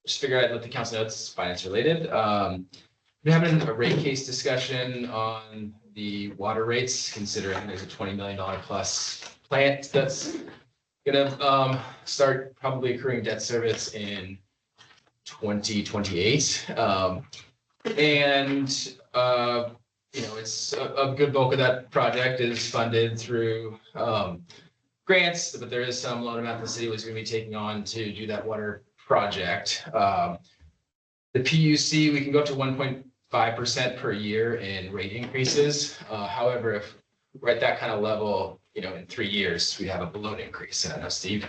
just figured I'd let the council know it's finance related. We're having a rate case discussion on the water rates, considering there's a $20 million plus plant that's gonna start probably accruing debt service in 2028. It's a good bulk of that project is funded through grants, but there is some loan amount the city was going to be taking on to do that water project. The PUC, we can go up to 1.5% per year in rate increases. However, if we're at that kind of level, in 3 years, we have a balloon increase. And I know, Steve,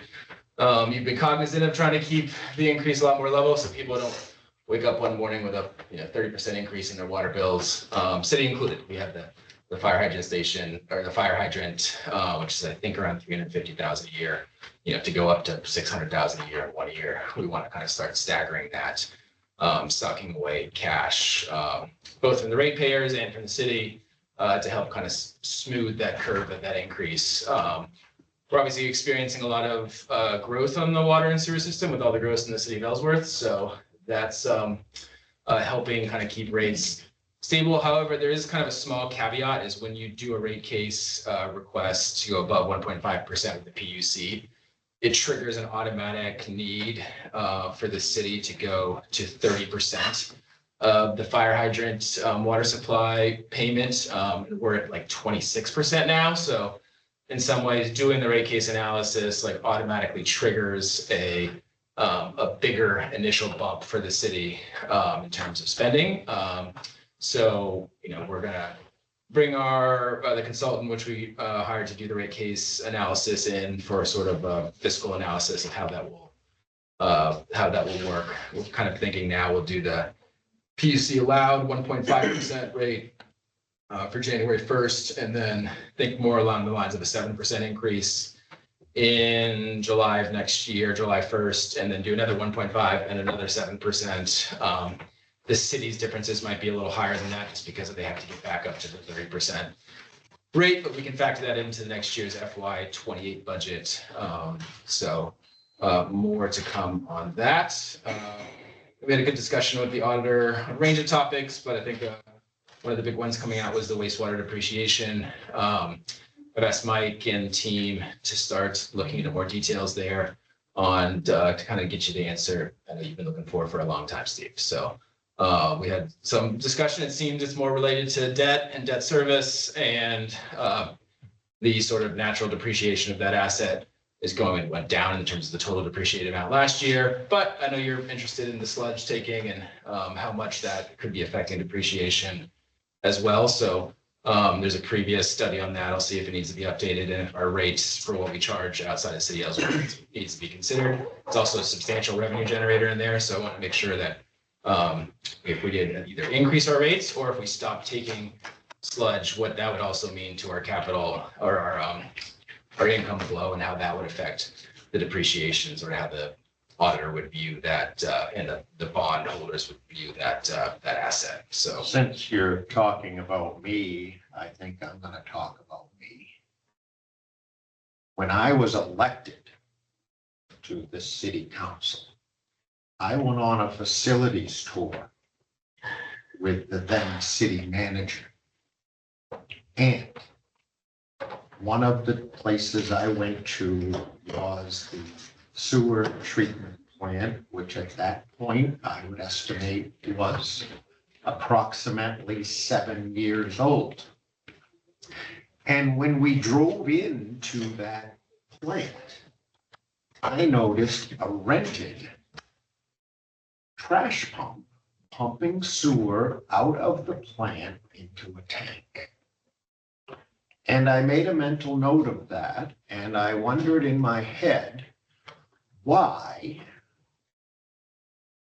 you've been cognizant of trying to keep the increase a lot more level so people don't wake up one morning with a 30% increase in their water bills, city included. We have the fire hydrant station or the fire hydrant, which is I think around 350,000 a year. To go up to 600,000 a year in 1 year, we want to kind of start staggering that, sucking away cash, both from the ratepayers and from the city, to help kind of smooth that curve of that increase. We're obviously experiencing a lot of growth on the water and sewer system with all the growth in the city of Ellsworth. So that's helping kind of keep rates stable. However, there is kind of a small caveat is when you do a rate case request to go above 1.5% with the PUC, it triggers an automatic need for the city to go to 30% of the fire hydrant water supply payment. We're at like 26% now. So in some ways, doing the rate case analysis like automatically triggers a bigger initial bump for the city in terms of spending. We're gonna bring the consultant, which we hired to do the rate case analysis in for sort of a fiscal analysis of how that will work. We're kind of thinking now we'll do the PUC allowed 1.5% rate for January 1st, and then think more along the lines of a 7% increase in July of next year, July 1st, and then do another 1.5 and another 7%. The city's differences might be a little higher than that just because they have to get back up to the 30% rate, but we can factor that into next year's FY28 budget. More to come on that. We had a good discussion with the auditor on a range of topics, but I think one of the big ones coming out was the wastewater depreciation. I've asked Mike and team to start looking into more details there on to kind of get you the answer I know you've been looking for a long time, Steve. So we had some discussion. It seems it's more related to debt and debt service, and the sort of natural depreciation of that asset went down in terms of the total depreciated amount last year. But I know you're interested in the sludge taking and how much that could be affecting depreciation as well. So there's a previous study on that. I'll see if it needs to be updated and if our rates for what we charge outside of city Ellsworth needs to be considered. It's also a substantial revenue generator in there. So I want to make sure that if we did either increase our rates or if we stopped taking sludge, what that would also mean to our capital or our income flow and how that would affect the depreciations or how the auditor would view that and the bond holders would view that asset. So since you're talking about me, I think I'm going to talk about me. When I was elected to the city council, I went on a facilities tour with the then city manager. And one of the places I went to was the sewer treatment plant, which at that point I would estimate was approximately 7 years old. And when we drove into that plant, I noticed a rented trash pump pumping sewer out of the plant into a tank. And I made a mental note of that, and I wondered in my head why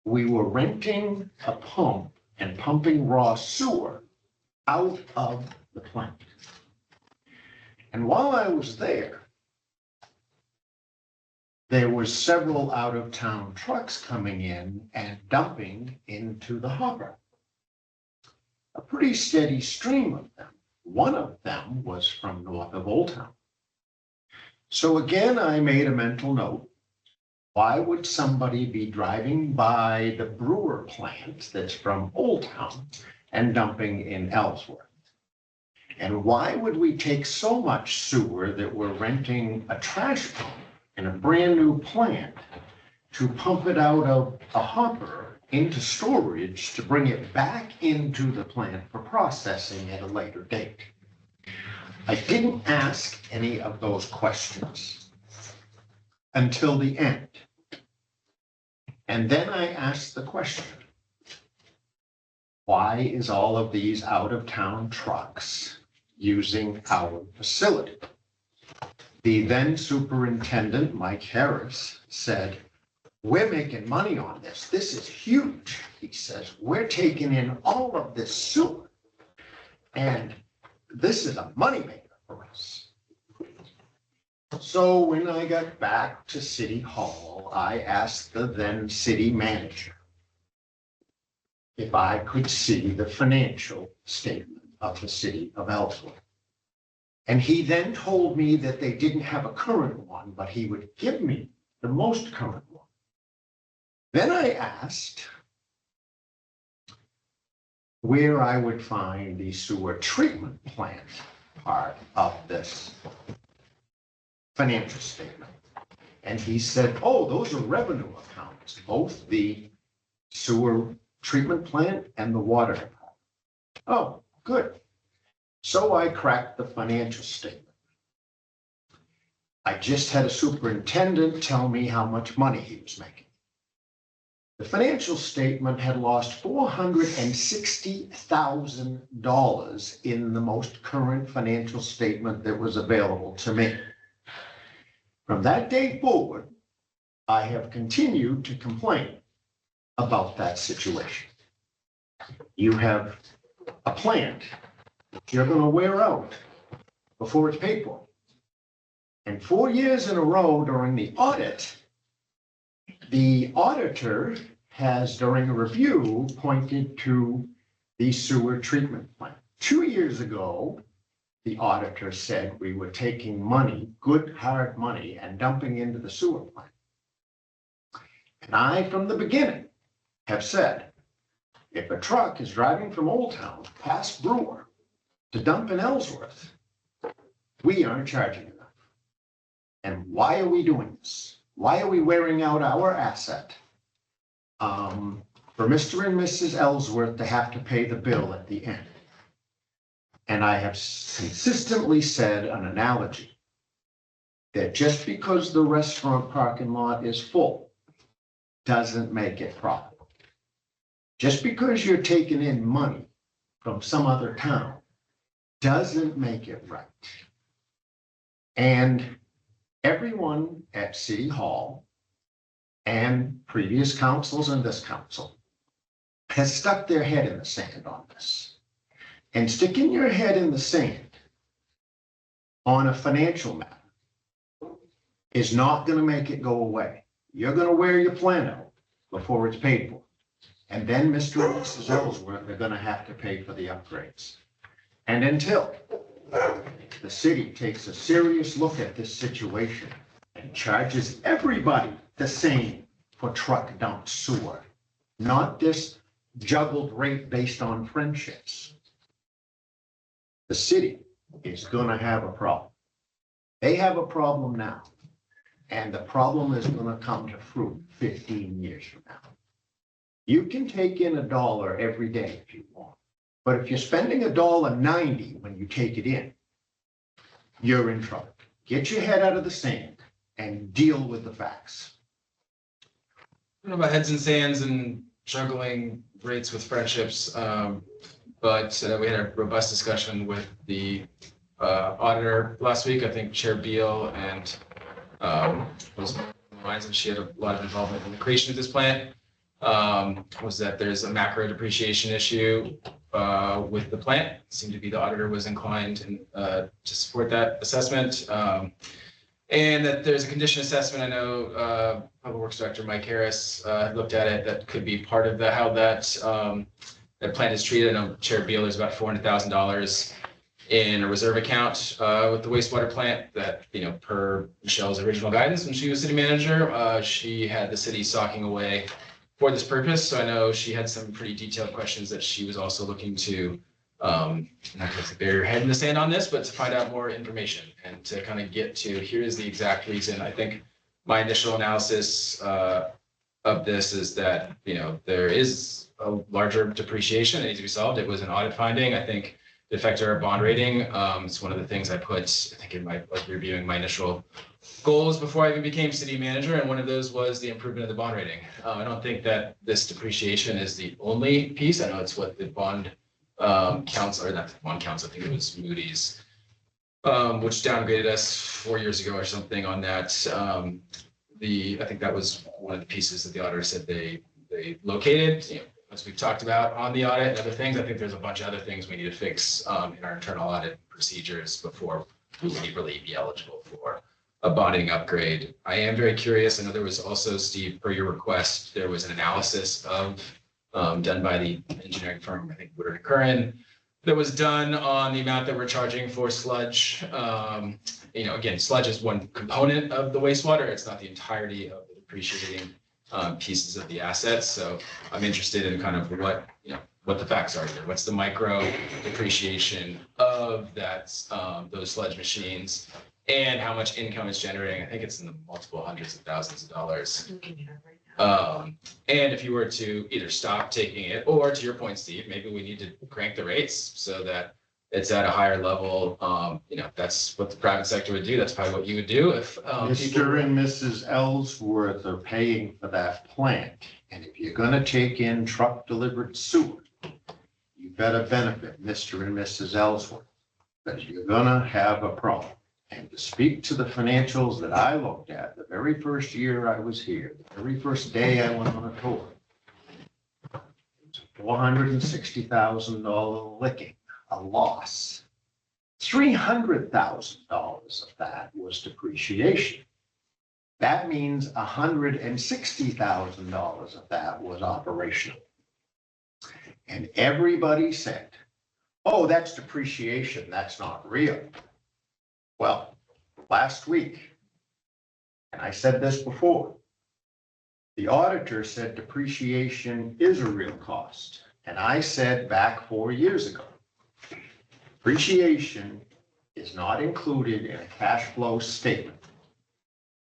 we were renting a pump and pumping raw sewer out of the plant. And while I was there were several out-of-town trucks coming in and dumping into the hopper. A pretty steady stream of them. One of them was from north of Old Town. So again, I made a mental note why would somebody be driving by the Brewer plant that's from Old Town and dumping in Ellsworth? And why would we take so much sewer that we're renting a trash pump in a brand new plant to pump it out of a hopper into storage to bring it back into the plant for processing at a later date? I didn't ask any of those questions until the end. And then I asked the question, why is all of these out-of-town trucks using our facility? The then superintendent, Mike Harris, said, we're making money on this. This is huge. He says, we're taking in all of this sewer. And this is a moneymaker for us. So when I got back to City Hall, I asked the then city manager if I could see the financial statement of the city of Ellsworth. And he then told me that they didn't have a current one, but he would give me the most current one. Then I asked where I would find the sewer treatment plant part of this financial statement. And he said, oh, those are revenue accounts, both the sewer treatment plant and the water department. Oh, good. So I cracked the financial statement. I just had a superintendent tell me how much money he was making. The financial statement had lost $460,000 in the most current financial statement that was available to me. From that day forward, I have continued to complain about that situation. You have a plant that you're going to wear out before it's paid for. And 4 years in a row during the audit, the auditor has, during a review, pointed to the sewer treatment plant. 2 years ago, the auditor said we were taking money, good hard money, and dumping into the sewer plant. And I, from the beginning, have said, if a truck is driving from Old Town past Brewer to dump in Ellsworth, we aren't charging enough. And why are we doing this? Why are we wearing out our asset for Mr. and Mrs. Ellsworth to have to pay the bill at the end? And I have consistently said an analogy that just because the restaurant parking lot is full doesn't make it profitable. Just because you're taking in money from some other town doesn't make it right. And everyone at City Hall and previous councils and this council has stuck their head in the sand on this. And sticking your head in the sand on a financial matter is not going to make it go away. You're going to wear your plan out before it's paid for. And then Mr. and Mrs. Ellsworth are going to have to pay for the upgrades. And until the city takes a serious look at this situation and charges everybody the same for truck dump sewer, not this juggled rate based on friendships, the city is going to have a problem. They have a problem now, and the problem is going to come to fruit 15 years from now. You can take in $1 every day if you want, but if you're spending $1.90 when you take it in, you're in trouble. Get your head out of the sand and deal with the facts. I don't know about heads and sands and juggling rates with friendships, but we had a robust discussion with the auditor last week. I think Chair Beal and was reminds that she had a lot of involvement in the creation of this plant. Was that there's a macro depreciation issue with the plant. It seemed to be the auditor was inclined to support that assessment. And that there's a condition assessment. I know Public Works Director Mike Harris looked at it. That could be part of how that plant is treated. I know Chair Beal, there's about $400,000 in a reserve account with the wastewater plant that, per Michelle's original guidance when she was city manager, she had the city socking away for this purpose. So I know she had some pretty detailed questions that she was also looking to, not to bury her head in the sand on this, but to find out more information and to kind of get to, here is the exact reason. I think my initial analysis of this is that, there is a larger depreciation that needs to be solved. It was an audit finding. I think it affected our bond rating. It's one of the things I put, I think in my, like reviewing my initial goals before I even became city manager. And one of those was the improvement of the bond rating. I don't think that this depreciation is the only piece. I know it's what the bond counts, or not the bond counts, I think it was Moody's, which downgraded us 4 years ago or something on that. I think that was one of the pieces that the auditor said they located, as we've talked about on the audit and other things. I think there's a bunch of other things we need to fix in our internal audit procedures before we would really be eligible for a bonding upgrade. I am very curious. I know there was also, Steve, per your request, there was an analysis of done by the engineering firm, I think Woodard & Curran, that was done on the amount that we're charging for sludge. Again, sludge is one component of the wastewater. It's not the entirety of the depreciating pieces of the assets. So I'm interested in kind of what the facts are here. What's the micro depreciation of that, those sludge machines, and how much income it's generating? I think it's in the multiple hundreds of thousands of dollars. And if you were to either stop taking it, or to your point, Steve, maybe we need to crank the rates so that it's at a higher level. That's what the private sector would do. That's probably what you would do if Mr. and Mrs. Ellsworth are paying for that plant. And if you're gonna take in truck delivered sewer, you better benefit Mr. and Mrs. Ellsworth, because you're gonna have a problem. And to speak to the financials that I looked at the very first year I was here, the very first day I went on a tour, it was a $460,000 licking, a loss. $300,000 of that was depreciation. That means $160,000 of that was operational. And everybody said, oh, that's depreciation, that's not real. Well, last week, and I said this before, the auditor said depreciation is a real cost. And I said back 4 years ago, depreciation is not included in a cash flow statement,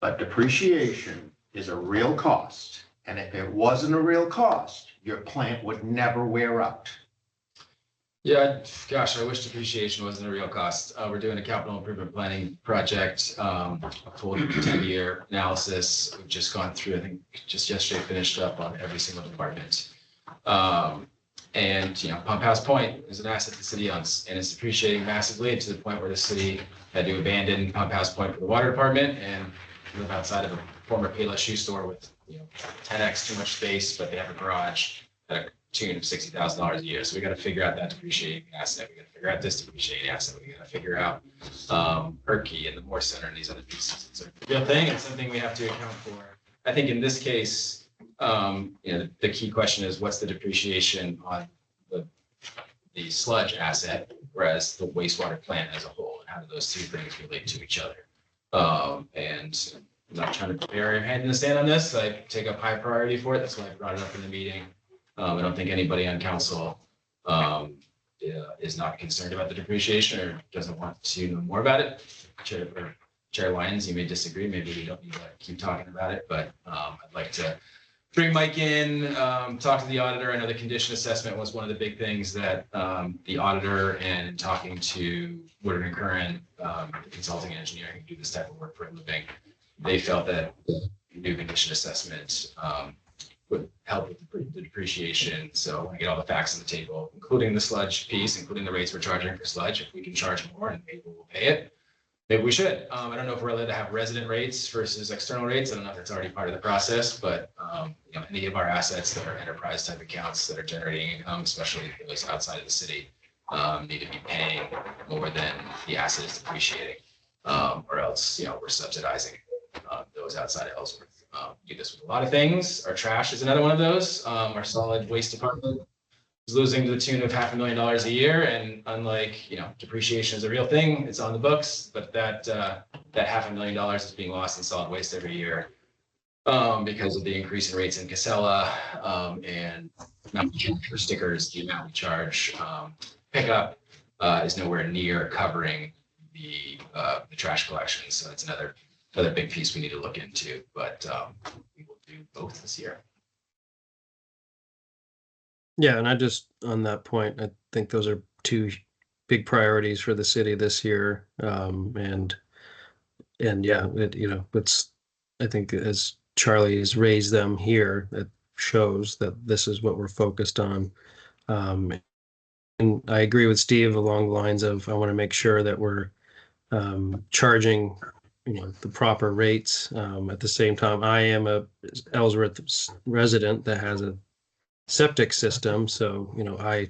but depreciation is a real cost. And if it wasn't a real cost, your plant would never wear out. Yeah, gosh, I wish depreciation wasn't a real cost. We're doing a capital improvement planning project, a full 10-year analysis. We've just gone through, I think just yesterday finished up on every single department. Pump House Point is an asset the city owns, and it's depreciating massively to the point where the city had to abandon Pump House Point for the water department and live outside of a former Payless shoe store with 10x too much space, but they have a garage at a tune of $60,000 a year. So we got to figure out that depreciating asset. We got to figure out this depreciating asset. We got to figure out Erkey and the Moore Center and these other pieces. It's a real thing. It's something we have to account for. I think in this case, the key question is what's the depreciation on the sludge asset, whereas the wastewater plant as a whole, and how do those two things relate to each other? And I'm not trying to bury your hand in the sand on this. I take up high priority for it. That's why I brought it up in the meeting. I don't think anybody on council is not concerned about the depreciation or doesn't want to know more about it. Chair Lyons, you may disagree. Maybe we don't need to keep talking about it, but I'd like to bring Mike in, talk to the auditor. I know the condition assessment was one of the big things that the auditor, and talking to Woodard & Curran, the consulting engineering who do this type of work for a living, they felt that new condition assessment would help with the depreciation. So I want to get all the facts on the table, including the sludge piece, including the rates we're charging for sludge. If we can charge more and maybe we'll pay it, maybe we should. I don't know if we're allowed to have resident rates versus external rates. I don't know if that's already part of the process, but any of our assets that are enterprise type accounts that are generating income, especially those outside of the city, need to be paying more than the asset is depreciating, or else we're subsidizing those outside of Ellsworth. Do this with a lot of things. Our trash is another one of those. Our solid waste department is losing to the tune of $500,000 a year. And unlike, depreciation is a real thing, it's on the books, but that $500,000 is being lost in solid waste every year because of the increase in rates in Casella and amount we charge for stickers, the amount we charge pickup is nowhere near covering the trash collection. So it's another big piece we need to look into, but we will do both this year. Yeah, and I just, on that point, I think those are two big priorities for the city this year. And yeah, it's, I think as Charlie has raised them here, it shows that this is what we're focused on. And I agree with Steve along the lines of, I want to make sure that we're charging, the proper rates. At the same time, I am a Ellsworth resident that has a septic system. So, I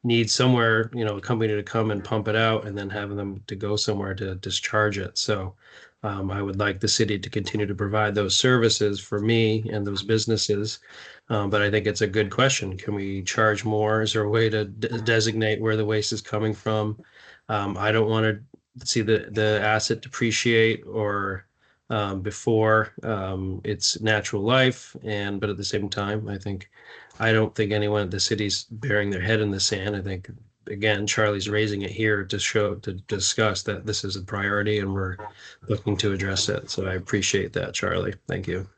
need somewhere, a company to come and pump it out and then have them to go somewhere to discharge it. So I would like the city to continue to provide those services for me and those businesses. But I think it's a good question. Can we charge more? Is there a way to designate where the waste is coming from? I don't want to see the asset depreciate or before its natural life. But at the same time, I don't think anyone at the city's bearing their head in the sand. I think, again, Charlie's raising it here to discuss that this is a priority and we're looking to address it. So I appreciate that, Charlie. Thank you.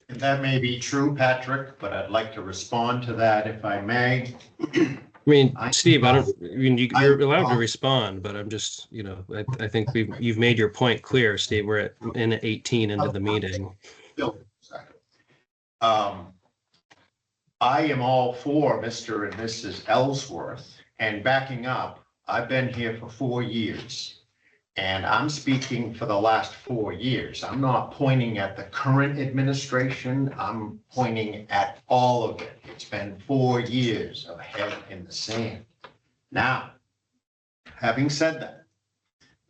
And that may be true, Patrick, but I'd like to respond to that if I may. Steve, you're allowed to respond, but I'm just, I think you've made your point clear, Steve. We're in 18 into the meeting. I am all for Mr. and Mrs. Ellsworth, and backing up, I've been here for 4 years, and I'm speaking for the last 4 years. I'm not pointing at the current administration. I'm pointing at all of it. It's been 4 years of head in the sand. Now, having said that,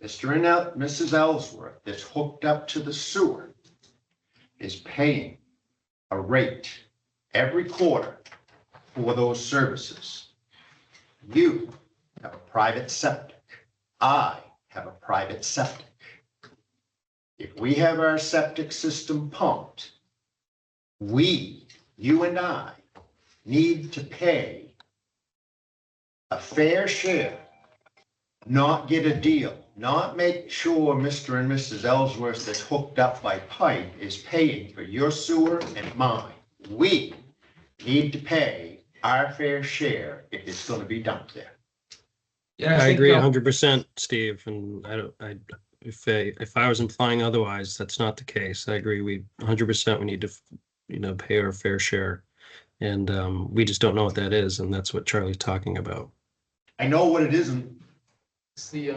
Mr. and Mrs. Ellsworth that's hooked up to the sewer is paying a rate every quarter for those services. You have a private septic. I have a private septic. If we have our septic system pumped, you and I, need to pay a fair share, not get a deal, not make sure Mr. and Mrs. Ellsworth that's hooked up by pipe is paying for your sewer and mine. We need to pay our fair share if it's going to be dumped there. Yeah, I agree 100%, Steve. And if I was implying otherwise, that's not the case. I agree. 100% we need to, pay our fair share, and we just don't know what that is, and that's what Charlie's talking about. I know what it isn't. It's the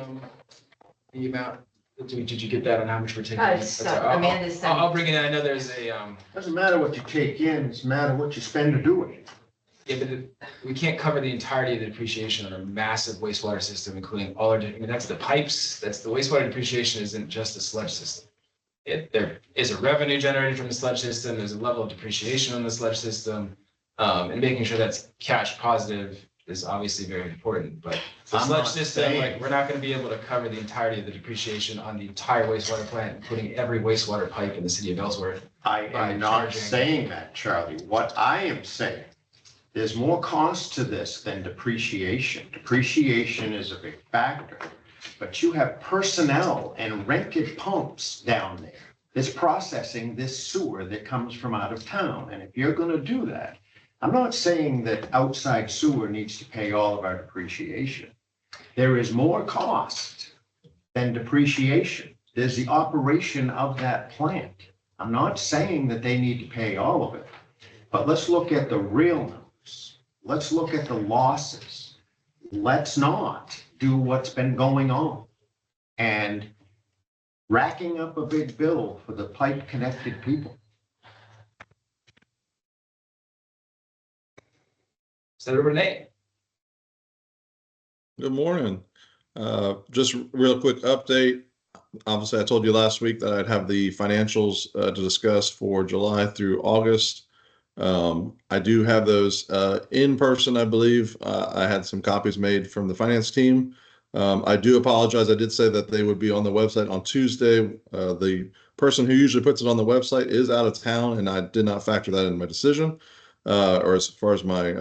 amount. Did you get that on how much we're taking? Amanda's I'll bring it in. I know there's a. Doesn't matter what you take in, it's a matter what you spend to do it. Yeah, but we can't cover the entirety of the depreciation on a massive wastewater system, including all our, that's the pipes, that's the wastewater depreciation isn't just the sludge system. There is a revenue generated from the sludge system, there's a level of depreciation on the sludge system, and making sure that's cash positive is obviously very important, but the sludge system, we're not gonna be able to cover the entirety of the depreciation on the entire wastewater plant, including every wastewater pipe in the city of Ellsworth. I am not saying that, Charlie. What I am saying, there's more cost to this than depreciation. Depreciation is a big factor, but you have personnel and rented pumps down there that's processing this sewer that comes from out of town. And if you're going to do that, I'm not saying that outside sewer needs to pay all of our depreciation. There is more cost than depreciation. There's the operation of that plant. I'm not saying that they need to pay all of it, but let's look at the real numbers. Let's look at the losses. Let's not do what's been going on and racking up a big bill for the pipe connected people. Senator Renee. Good morning. Just real quick update. Obviously, I told you last week that I'd have the financials to discuss for July through August. I do have those in person, I believe. I had some copies made from the finance team. I do apologize. I did say that they would be on the website on Tuesday. The person who usually puts it on the website is out of town, and I did not factor that in my decision, or as far as my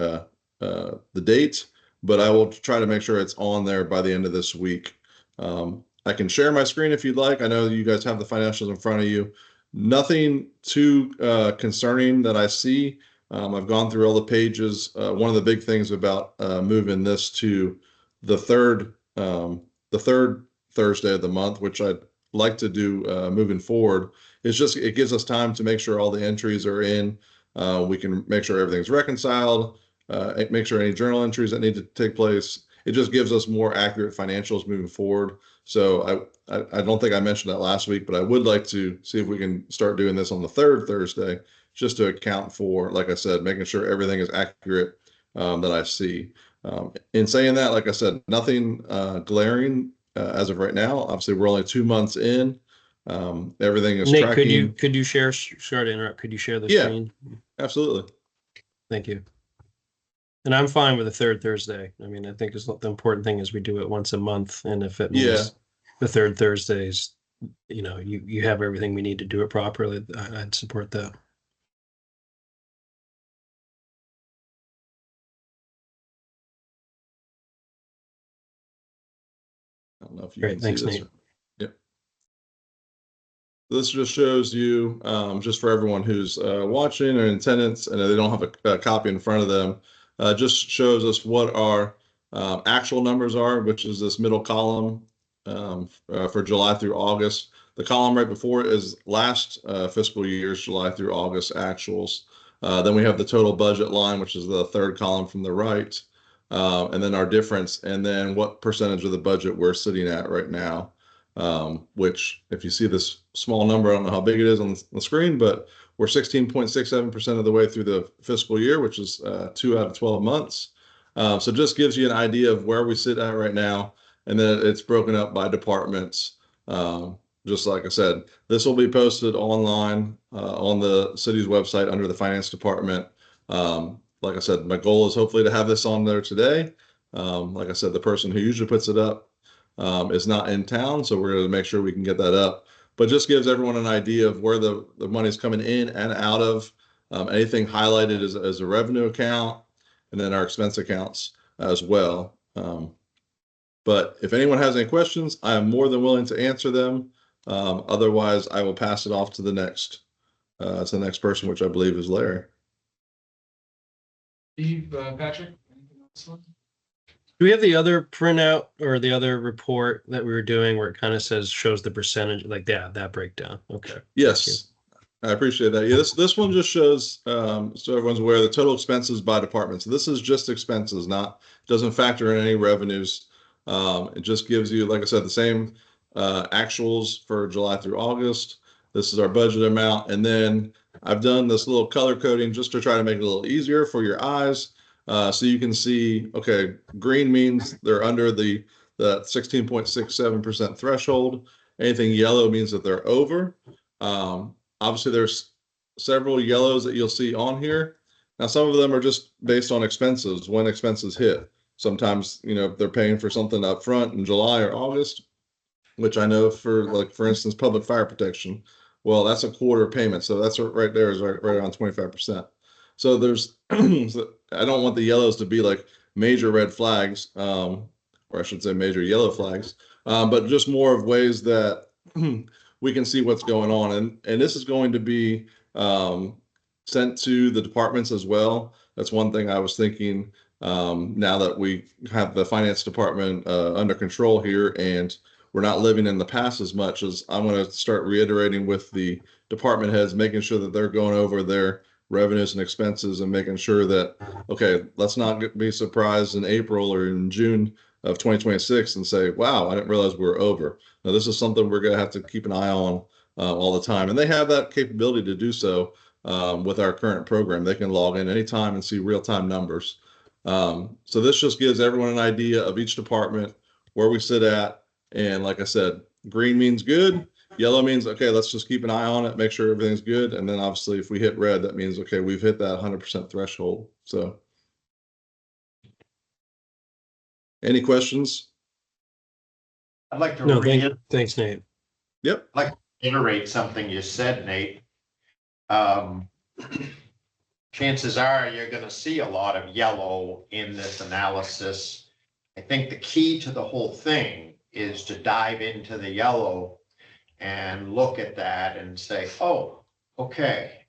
the date. But I will try to make sure it's on there by the end of this week. I can share my screen if you'd like. I know you guys have the financials in front of you. Nothing too concerning that I see. I've gone through all the pages. One of the big things about moving this to the third Thursday of the month, which I'd like to do moving forward, is just it gives us time to make sure all the entries are in. We can make sure everything's reconciled, make sure any journal entries that need to take place. It just gives us more accurate financials moving forward. So I don't think I mentioned that last week, but I would like to see if we can start doing this on the third Thursday, just to account for, like I said, making sure everything is accurate that I see. In saying that, like I said, nothing glaring as of right now. Obviously, we're only 2 months in. Everything is Nate, tracking. could you share, sorry to interrupt, could you share the Yeah. screen? Absolutely. Thank you. And I'm fine with the third Thursday. I mean, I think the important thing is we do it once a month, and if it means the third Thursdays, you have everything we need to do it properly, I'd support that. I don't know if you Great, can thanks, see this. Nate. Yep. This just shows you, just for everyone who's watching or in attendance, and they don't have a copy in front of them, just shows us what our actual numbers are, which is this middle column for July through August. The column right before it is last fiscal year's July through August actuals. Then we have the total budget line, which is the third column from the right, and then our difference, and then what percentage of the budget we're sitting at right now. Which if you see this small number, I don't know how big it is on the screen, but we're 16.67% of the way through the fiscal year, which is 2 out of 12 months. So just gives you an idea of where we sit at right now. And then it's broken up by departments. Just like I said, this will be posted online on the city's website under the finance department. Like I said, my goal is hopefully to have this on there today. Like I said, the person who usually puts it up is not in town, so we're going to make sure we can get that up. But just gives everyone an idea of where the money's coming in and out of. Anything highlighted as a revenue account, and then our expense accounts as well. But if anyone has any questions, I am more than willing to answer them. Otherwise, I will pass it off to the next person, which I believe is Larry. Steve, Patrick, anything else? Do we have the other printout or the other report that we were doing where it kind of shows the percentage, like that breakdown? Okay. Yes, I appreciate that. Yeah, this one just shows, so everyone's aware, the total expenses by department. So this is just expenses, doesn't factor in any revenues. It just gives you, like I said, the same actuals for July through August. This is our budget amount. And then I've done this little color coding just to try to make it a little easier for your eyes. So you can see, okay, green means they're under the 16.67% threshold. Anything yellow means that they're over. Obviously, there's several yellows that you'll see on here. Now, some of them are just based on expenses, when expenses hit. Sometimes, they're paying for something up front in July or August, which I know for instance, public fire protection. Well, that's a quarter payment. So that's right there is right around 25%. So there's, I don't want the yellows to be like major red flags, or I should say major yellow flags, but just more of ways that we can see what's going on. And this is going to be sent to the departments as well. That's one thing I was thinking now that we have the finance department under control here and we're not living in the past as much, as I'm going to start reiterating with the department heads, making sure that they're going over their revenues and expenses and making sure that, okay, let's not be surprised in April or in June of 2026 and say, wow, I didn't realize we were over. Now, this is something we're going to have to keep an eye on all the time. And they have that capability to do so with our current program. They can log in anytime and see real-time numbers. So this just gives everyone an idea of each department, where we sit at. And like I said, green means good. Yellow means, okay, let's just keep an eye on it, make sure everything's good. And then obviously if we hit red, that means, okay, we've hit that 100% threshold. So. Any questions? I'd like to No, thanks, Nate. Yep. reiterate something you said, Nate. Um, chances are you're gonna see a lot of yellow in this analysis. I think the key to the whole thing is to dive into the yellow and look at that and say, oh, okay.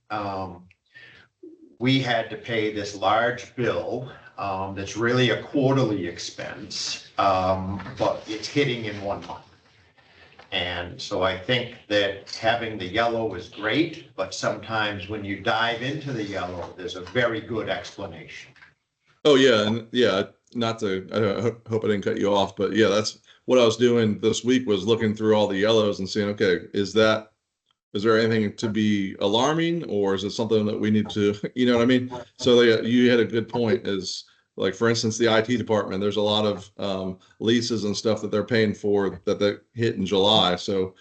We had to pay this large bill, that's really a quarterly expense, but it's hitting in 1 month. And so I think that having the yellow is great, but sometimes when you dive into the yellow, there's a very good explanation. Oh yeah, and yeah, not to, I hope I didn't cut you off, but yeah, that's what I was doing this week, was looking through all the yellows and seeing, okay, is there anything to be alarming, or is it something that we need to, you know what I mean? So yeah, you had a good point, is like, for instance, the IT department, there's a lot of leases and stuff that they're paying for that hit in July. So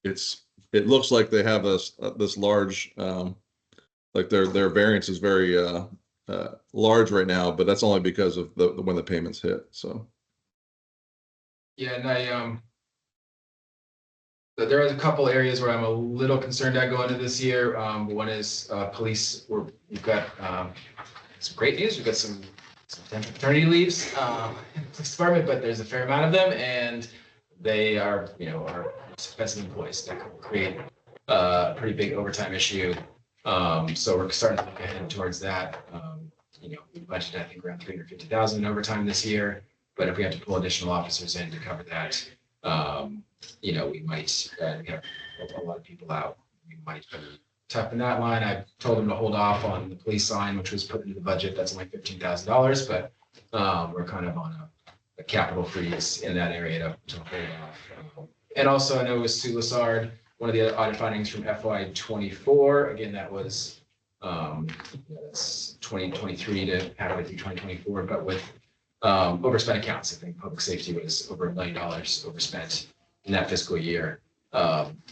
it looks like they have this large, like their variance is very large right now, but that's only because of the when the payments hit. So Yeah, and there are a couple areas where I'm a little concerned at going into this year. One is police. We've got some great news. We've got some potential paternity leaves in the police department, but there's a fair amount of them, and they are, our expensive employees that could create a pretty big overtime issue. So we're starting to look ahead towards that. We budgeted, I think, around 350,000 in overtime this year, but if we have to pull additional officers in to cover that, we might get a lot of people out. We might be tough in that line. I told them to hold off on the police line, which was put into the budget. That's only $15,000, but we're kind of on a capital freeze in that area to hold off. And also, I know it was Sue Lassard, one of the audit findings from FY24. Again, that was that's 2023 to halfway through 2024, but with overspent accounts. I think public safety was over $1 million overspent in that fiscal year.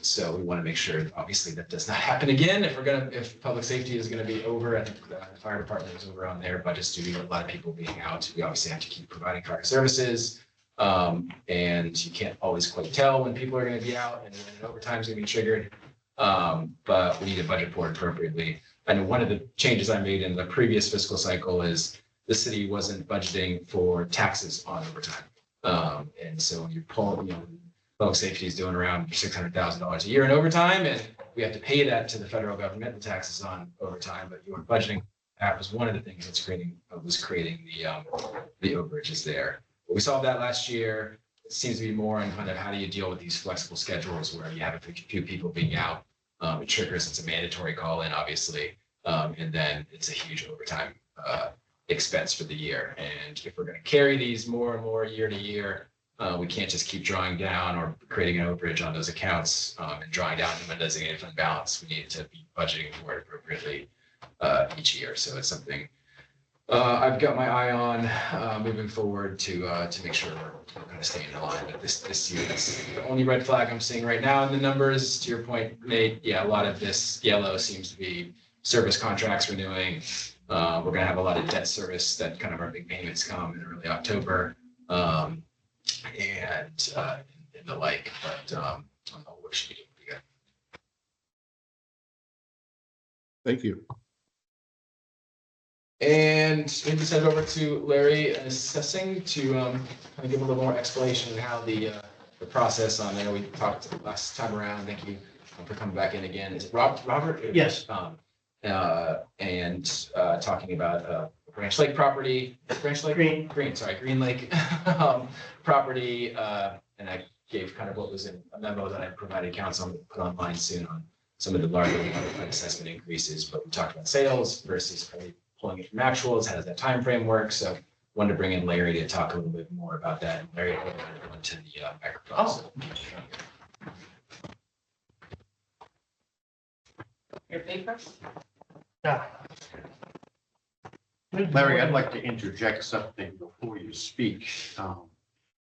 So we want to make sure, obviously, that does not happen again. If public safety is going to be over, I think the fire department was over on their budgets due to a lot of people being out. We obviously have to keep providing fire services. And you can't always quite tell when people are going to be out and when overtime is going to be triggered. But we need to budget for it appropriately. I know one of the changes I made in the previous fiscal cycle is the city wasn't budgeting for taxes on overtime. And so when you pull, public safety is doing around $600,000 a year in overtime, and we have to pay that to the federal government, the taxes on overtime, but you weren't budgeting. That was one of the things that's creating the overages there. But we solved that last year. It seems to be more on kind of how do you deal with these flexible schedules where you have a few people being out. It triggers, it's a mandatory call in, obviously, and then it's a huge overtime expense for the year. And if we're going to carry these more and more year to year, we can't just keep drawing down or creating an overage on those accounts and drawing down the undesignated fund balance. We need to be budgeting for it appropriately each year. So it's something I've got my eye on moving forward to make sure we're kind of staying in line. But this year, that's the only red flag I'm seeing right now in the numbers. To your point, Nate, yeah, a lot of this yellow seems to be service contracts renewing. We're going to have a lot of debt service that kind of our big payments come in early October. And the like, but on the whole, we should be doing pretty good. thank you. And maybe send it over to Larry and assessing to kind of give a little more explanation of how the process on there. We talked last time around. Thank you for coming back in again. Is it Robert? Yes. And talking about Branch Lake property, Green Lake property. And I gave kind of what was in a memo that I provided council to put online soon on some of the larger assessment increases. But we talked about sales versus pulling it from actuals. How does that time frame work? So wanted to bring in Larry to talk a little bit more about that. And Larry, I'll go into the microphone. Your paper? Larry, I'd like to interject something before you speak.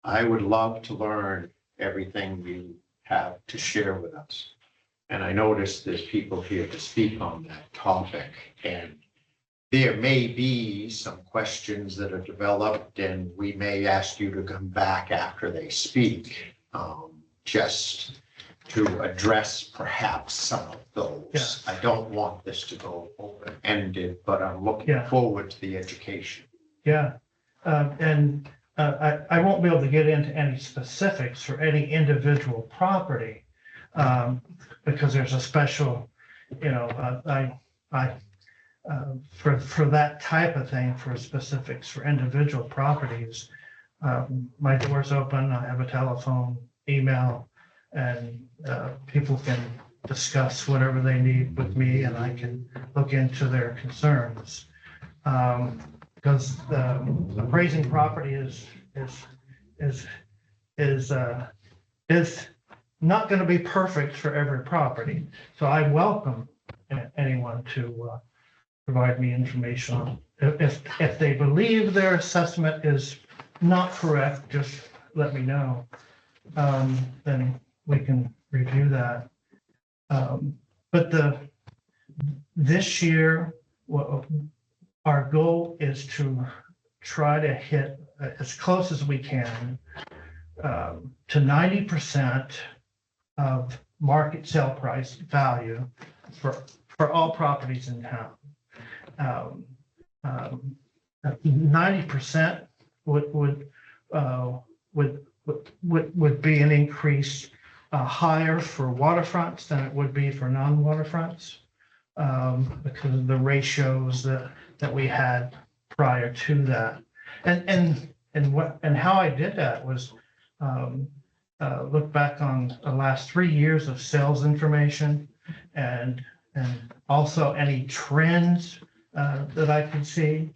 I would love to learn everything you have to share with us. And I noticed there's people here to speak on that topic, and there may be some questions that are developed, and we may ask you to come back after they speak, just to address perhaps some of those. I don't want this to go open-ended, but I'm looking Yeah. forward to the education. Yeah, I won't be able to get into any specifics for any individual property, because there's a special, for that type of thing, for specifics for individual properties, my door's open, I have a telephone, email, and people can discuss whatever they need with me, and I can look into their concerns. Because appraising property is not going to be perfect for every property. So I welcome anyone to provide me information on if they believe their assessment is not correct, just let me know. Then we can review that. But this year, our goal is to try to hit as close as we can to 90% of market sale price value for all properties in town. 90% would be an increase higher for waterfronts than it would be for non-waterfronts, because of the ratios that we had prior to that. And how I did that was look back on the last 3 years of sales information, and also any trends that I could see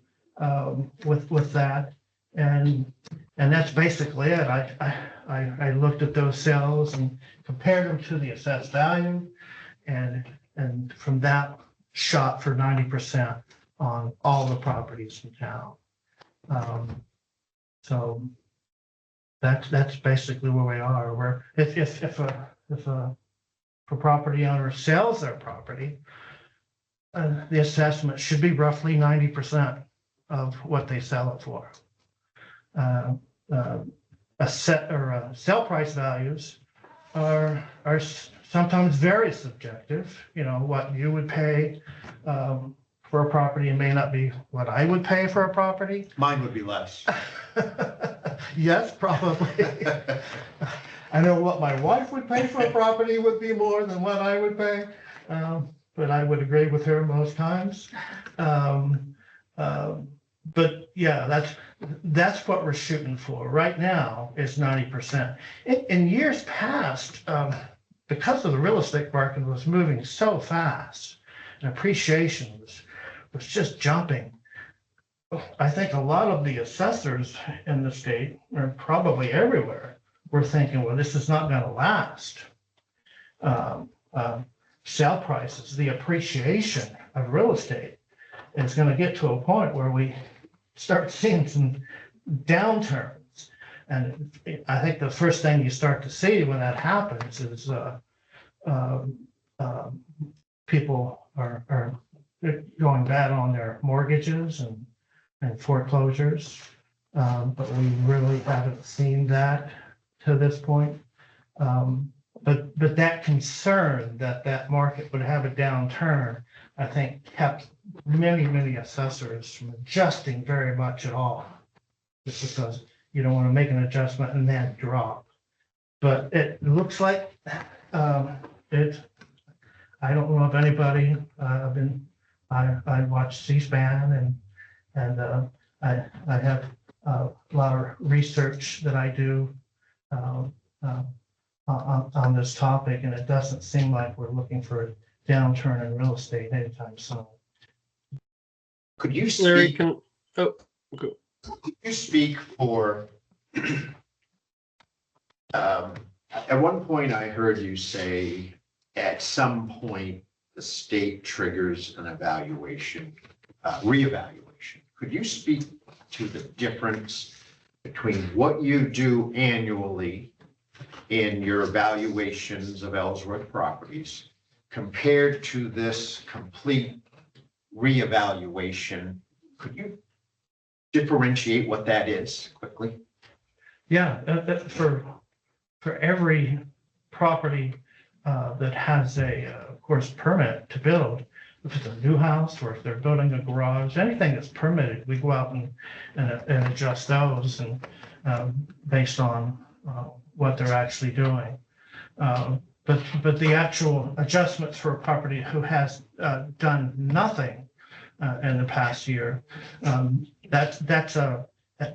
with that. And that's basically it. I looked at those sales and compared them to the assessed value, and from that shot for 90% on all the properties in town. So that's basically where we are. Where if a property owner sells their property, the assessment should be roughly 90% of what they sell it for. Sell price values are sometimes very subjective. What you would pay for a property may not be what I would pay for a property. Mine would be less. Yes, probably. I know what my wife would pay for a property would be more than what I would pay, but I would agree with her most times. But yeah, that's what we're shooting for right now is 90%. In years past, because of the real estate market was moving so fast and appreciation was just jumping, I think a lot of the assessors in the state, or probably everywhere, were thinking, well, this is not going to last. Sale prices, the appreciation of real estate is going to get to a point where we start seeing some downturns. And I think the first thing you start to see when that happens is people are going bad on their mortgages and foreclosures. But we really haven't seen that to this point. But that concern that market would have a downturn, I think, kept many assessors from adjusting very much at all, just because you don't want to make an adjustment and then drop. But it looks like I don't know if anybody. I watch C-SPAN and I have a lot of research that I do on this topic, and it doesn't seem like we're looking for a downturn in real estate anytime soon. Could you Larry, speak, go. could you speak for, at one point I heard you say, at some point, the state triggers an evaluation, reevaluation. Could you speak to the difference between what you do annually in your evaluations of Ellsworth properties compared to this complete reevaluation. Could you differentiate what that is quickly? Yeah, for every property that has of course, permit to build, if it's a new house or if they're building a garage, anything that's permitted, we go out and adjust those and based on what they're actually doing. But the actual adjustments for a property who has done nothing in the past year, that's an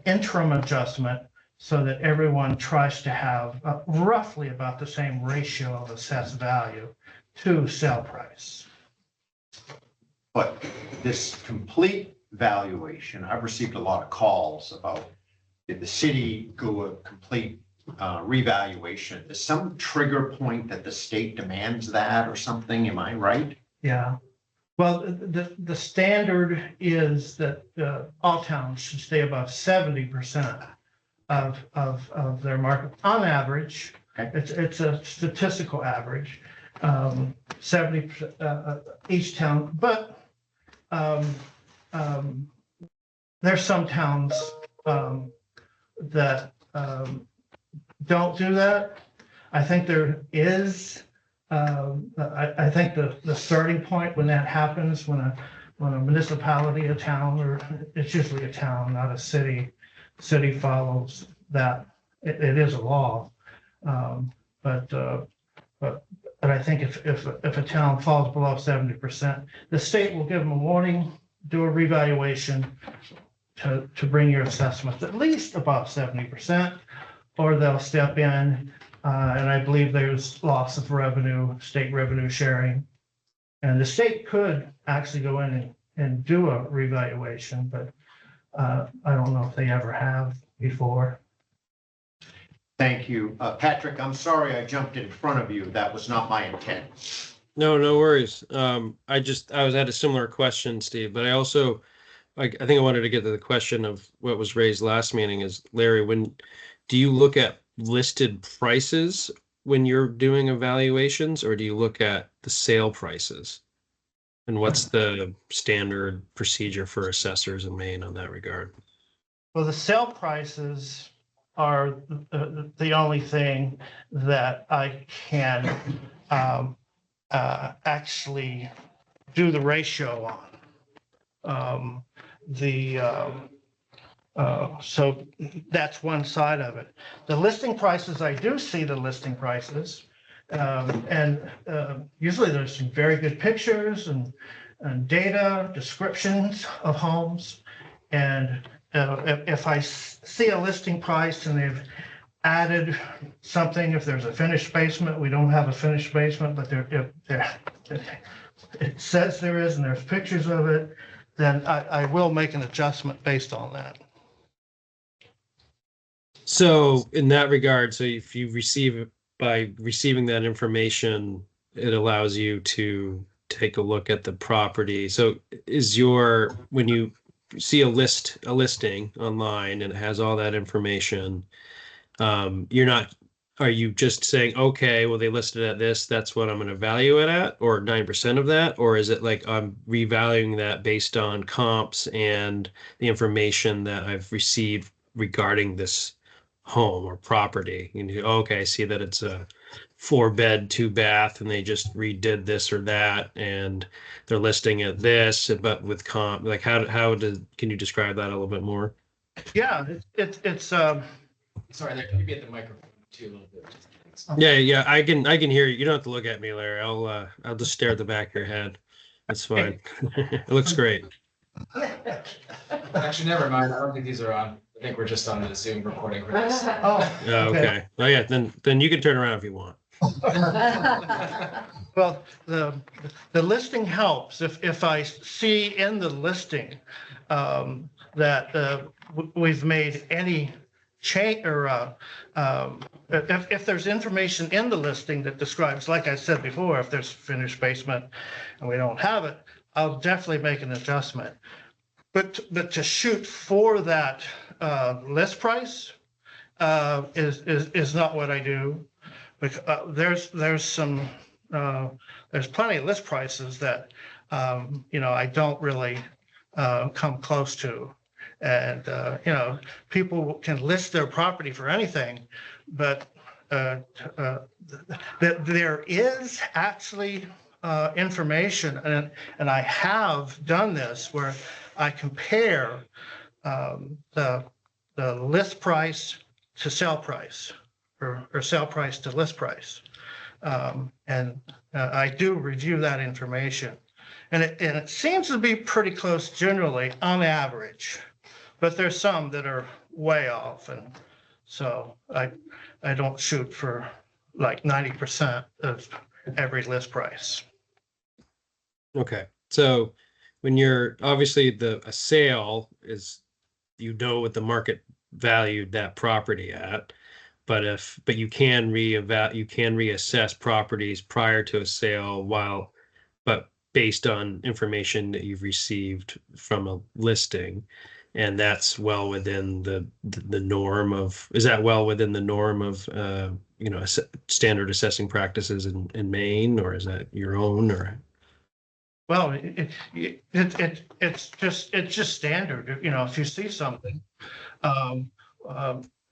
interim adjustment so that everyone tries to have roughly about the same ratio of assessed value to sale price. But this complete valuation, I've received a lot of calls about, did the city do a complete revaluation? Is some trigger point that the state demands that or something? Am I right? Yeah. Well, the standard is that all towns should stay above 70% of their market on average. Okay. It's a statistical average, 70% each town. But there's some towns that don't do that. I think there is. I think the starting point when that happens, when a municipality, a town, or it's usually a town, not a city follows that. It is a law, but I think if a town falls below 70%, the state will give them a warning, do a revaluation to bring your assessments at least above 70%, or they'll step in. And I believe there's loss of revenue, state revenue sharing. And the state could actually go in and do a revaluation, but I don't know if they ever have before. Thank you. Patrick, I'm sorry I jumped in front of you. That was not my intent. No, no worries. I was at a similar question, Steve, but I also, I think I wanted to get to the question of what was raised last meeting is, Larry, when do you look at listed prices when you're doing evaluations, or do you look at the sale prices? And what's the standard procedure for assessors in Maine on that regard? Well, the sale prices are the only thing that I can actually do the ratio on. So that's one side of it. The listing prices, I do see the listing prices. And usually there's some very good pictures and data, descriptions of homes. And if I see a listing price and they've added something, if there's a finished basement, we don't have a finished basement, but it says there is, and there's pictures of it, then I will make an adjustment based on that. So in that regard, so if you by receiving that information, it allows you to take a look at the property. So when you see a listing online and it has all that information, are you just saying, okay, well, they listed at this, that's what I'm going to value it at, or 9% of that? Or is it like I'm revaluing that based on comps and the information that I've received regarding this home or property? Okay, I see that it's a 4-bed, 2-bath, and they just redid this or that, and they're listing at this, but with comp, like can you describe that a little bit more? Yeah, it's Sorry, there, you be at the microphone too a little bit. Yeah, I can hear you. You don't have to look at me, Larry. I'll just stare at the back of your head. That's fine. It looks great. Actually, never mind. I don't think these are on. I think we're just on the Zoom recording for this. oh, Okay. Oh yeah, then you can turn around if you want. well, the listing helps if I see in the listing that we've made any change, or if there's information in the listing that describes, like I said before, if there's finished basement and we don't have it, I'll definitely make an adjustment. But to shoot for that list price, is not what I do. There's some, there's plenty of list prices that, I don't really come close to. And, people can list their property for anything, but that there is actually information, and I have done this where I compare the list price to sell price, or sell price to list price. And I do review that information. And it seems to be pretty close generally on average, but there's some that are way off. And so I don't shoot for like 90% of every list price. Okay, so when you're, obviously a sale is, what the market valued that property at. But you can reassess properties prior to a sale but based on information that you've received from a listing. And that's well within the norm of, is that well within the norm of, standard assessing practices in Maine, or is that your own, or? Well, it's just standard, if you see something,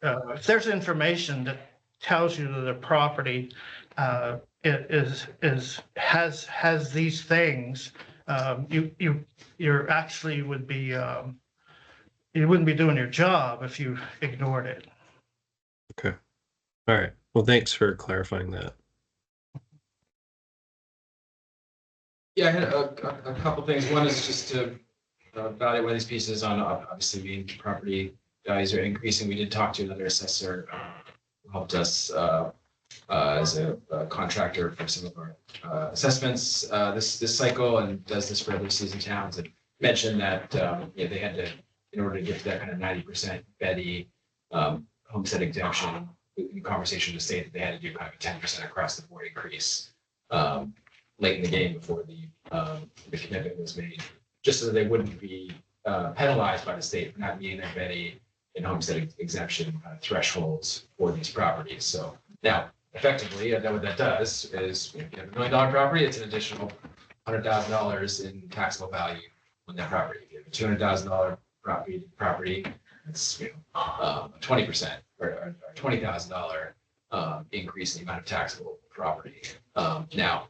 if there's information that tells you that the property has these things, you're actually would be, you wouldn't be doing your job if you ignored it. Okay. All right. Well, thanks for clarifying that. Yeah, I had a couple things. One is just to evaluate one of these pieces on, obviously being property values are increasing. We did talk to another assessor who helped us as a contractor for some of our assessments this cycle, and does this for other seasoned towns, and mentioned that they had to, in order to get to that kind of 90% Betty homestead exemption, in conversation to state that they had to do kind of a 10% across the board increase late in the game before the commitment was made, just so that they wouldn't be penalized by the state for not meeting their Betty and homestead exemption thresholds for these properties. So now, effectively, what that does is, if you have $1 million property, it's an additional $100,000 in taxable value on that property. If you have a $200,000 property, it's 20% or $20,000 increase in the amount of taxable property. Now,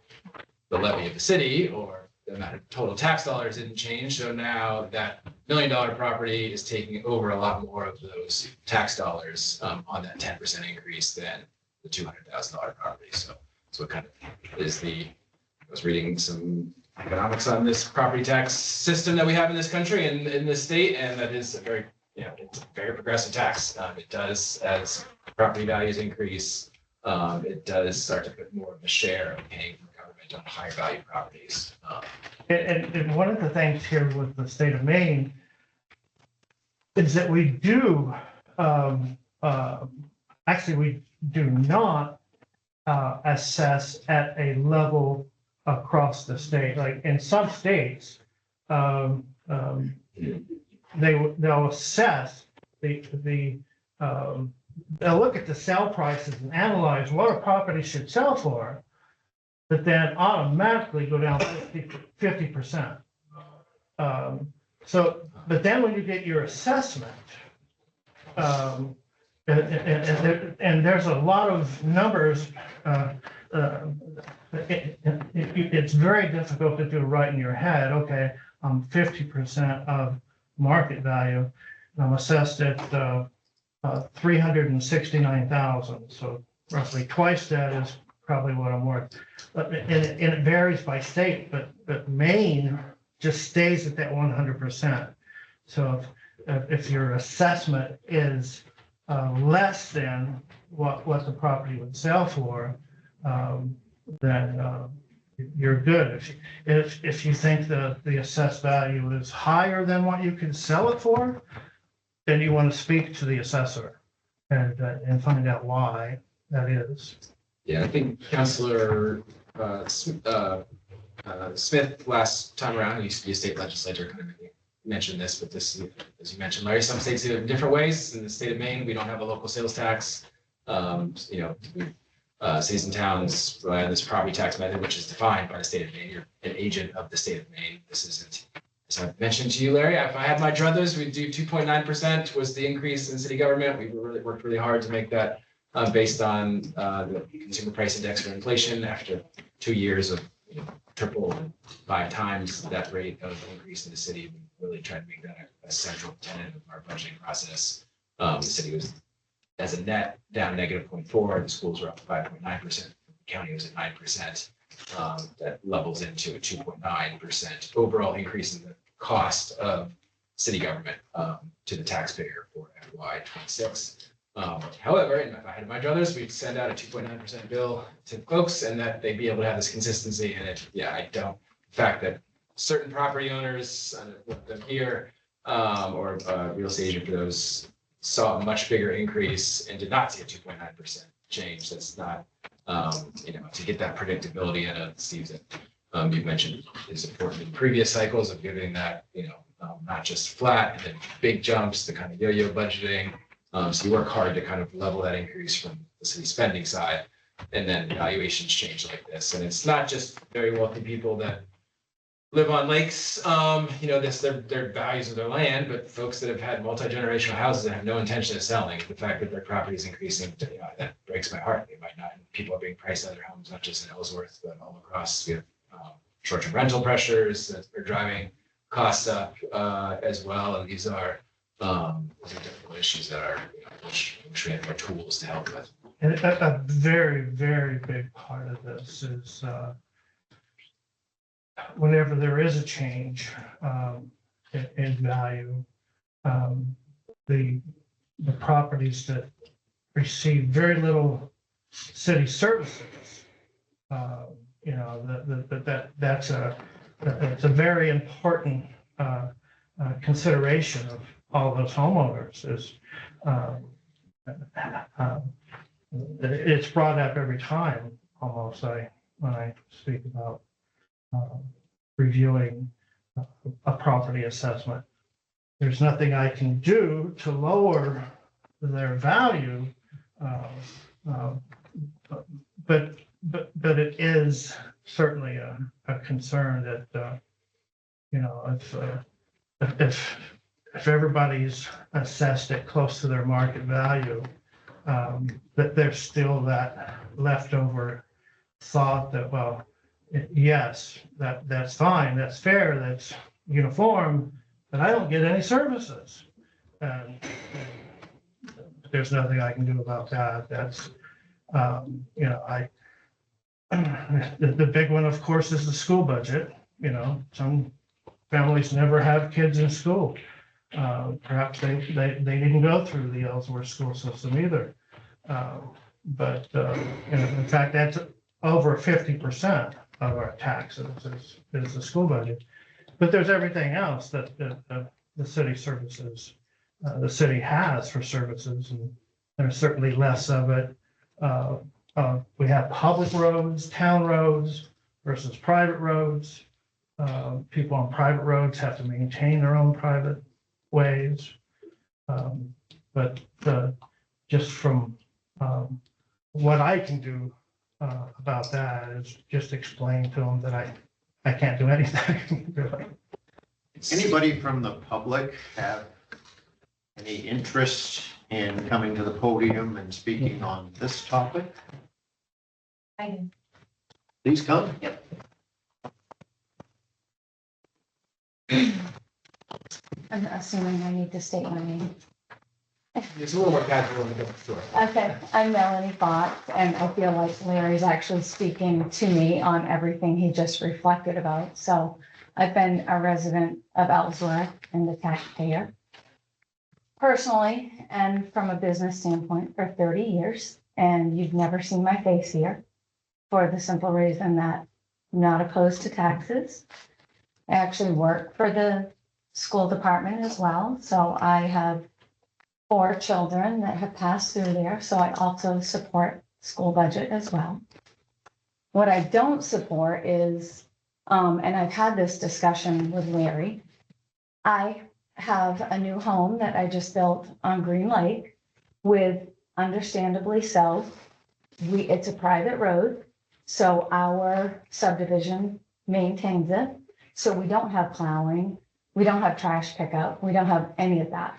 the levy of the city or the amount of total tax dollars didn't change. So now that $1 million property is taking over a lot more of those tax dollars on that 10% increase than the $200,000 property. So it kind of is I was reading some economics on this property tax system that we have in this country and in this state, and that is a very, it's a very progressive tax. It does, as property values increase, it does start to put more of a share of paying for government on higher value properties. And one of the things here with the state of Maine is that we do, actually, we do not assess at a level across the state. Like in some states, they'll assess they'll look at the sale prices and analyze what a property should sell for, but then automatically go down 50%. But then when you get your assessment, and there's a lot of numbers, it's very difficult to do right in your head. Okay, I'm 50% of market value, and I'm assessed at 369,000. So roughly twice that is probably what I'm worth. And it varies by state, but Maine just stays at that 100%. So if your assessment is less than what the property would sell for, then you're good. If you think the assessed value is higher than what you can sell it for, then you want to speak to the assessor and find out why that is. Yeah, I think Councilor Smith last time around, he used to be a state legislator, kind of mentioned this, but this, as you mentioned, Larry, some states do it in different ways. In the state of Maine, we don't have a local sales tax. You know, cities and towns rely on this property tax method, which is defined by the state of Maine. You're an agent of the state of Maine. This isn't, as I mentioned to you, Larry, if I had my druthers, we'd do 2.9% was the increase in city government. We really worked really hard to make that based on the consumer price index for inflation after 2 years of, you know, triple and 5 times that rate of increase in the city. We really tried to make that a central tenet of our budgeting process. The city was, as a net, down -0.4. The schools were up 5.9%. The county was at 9%. That levels into a 2.9% overall increase in the cost of city government to the taxpayer for FY26. However, and if I had my druthers, we'd send out a 2.9% bill to folks and that they'd be able to have this consistency. And it, yeah, I don't, the fact that certain property owners, them here, or real estate agent for those, saw a much bigger increase and did not see a 2.9% change. That's not, you know, to get that predictability. I know Steve, that you've mentioned is important in previous cycles of giving that, you know, not just flat and then big jumps, the kind of yo-yo budgeting. So you work hard to kind of level that increase from the city spending side, and then valuations change like this. And it's not just very wealthy people that live on lakes, you know, this, their values of their land, but folks that have had multi-generational houses and have no intention of selling. The fact that their property is increasing, you know, that breaks my heart. They might not, people are being priced out of their homes, not just in Ellsworth, but all across. We have short-term rental pressures that are driving costs up as well. And these are difficult issues that are, you know, which we have more tools to help with. And a very, very big part of this is whenever there is a change in value, the properties that receive very little city services, you know, that's it's a very important consideration of all those homeowners. Is it's brought up every time almost when I speak about reviewing a property assessment. There's nothing I can do to lower their value, but it is certainly a concern that you know, if everybody's assessed it close to their market value, that there's still that leftover thought that, well, yes, that's fine, that's fair, that's uniform, but I don't get any services. And there's nothing I can do about that. That's, you know, the big one, of course, is the school budget. You know, some families never have kids in school. Perhaps they didn't go through the Ellsworth school system either. But you know, in fact, that's over 50% of our taxes is the school budget. But there's everything else that the city services, the city has for services, and there's certainly less of it. We have public roads, town roads versus private roads. People on private roads have to maintain their own private ways. But just from what I can do about that is just explain to them that I can't do anything really. Anybody from the public have any interest in coming to the podium and speaking on this topic? I do. Please come. I'm assuming I need to state my name. It's a little more casual in the store. Okay, I'm Melanie Fox, and I feel like Larry's actually speaking to me on everything he just reflected about. So I've been a resident of Ellsworth and the taxpayer personally and from a business standpoint for 30 years. And you've never seen my face here for the simple reason that I'm not opposed to taxes. I actually work for the school department as well. So I have 4 children that have passed through there. So I also support school budget as well. What I don't support is, and I've had this discussion with Larry, I have a new home that I just built on Green Lake with, understandably so, it's a private road. So our subdivision maintains it. So we don't have plowing, we don't have trash pickup, we don't have any of that.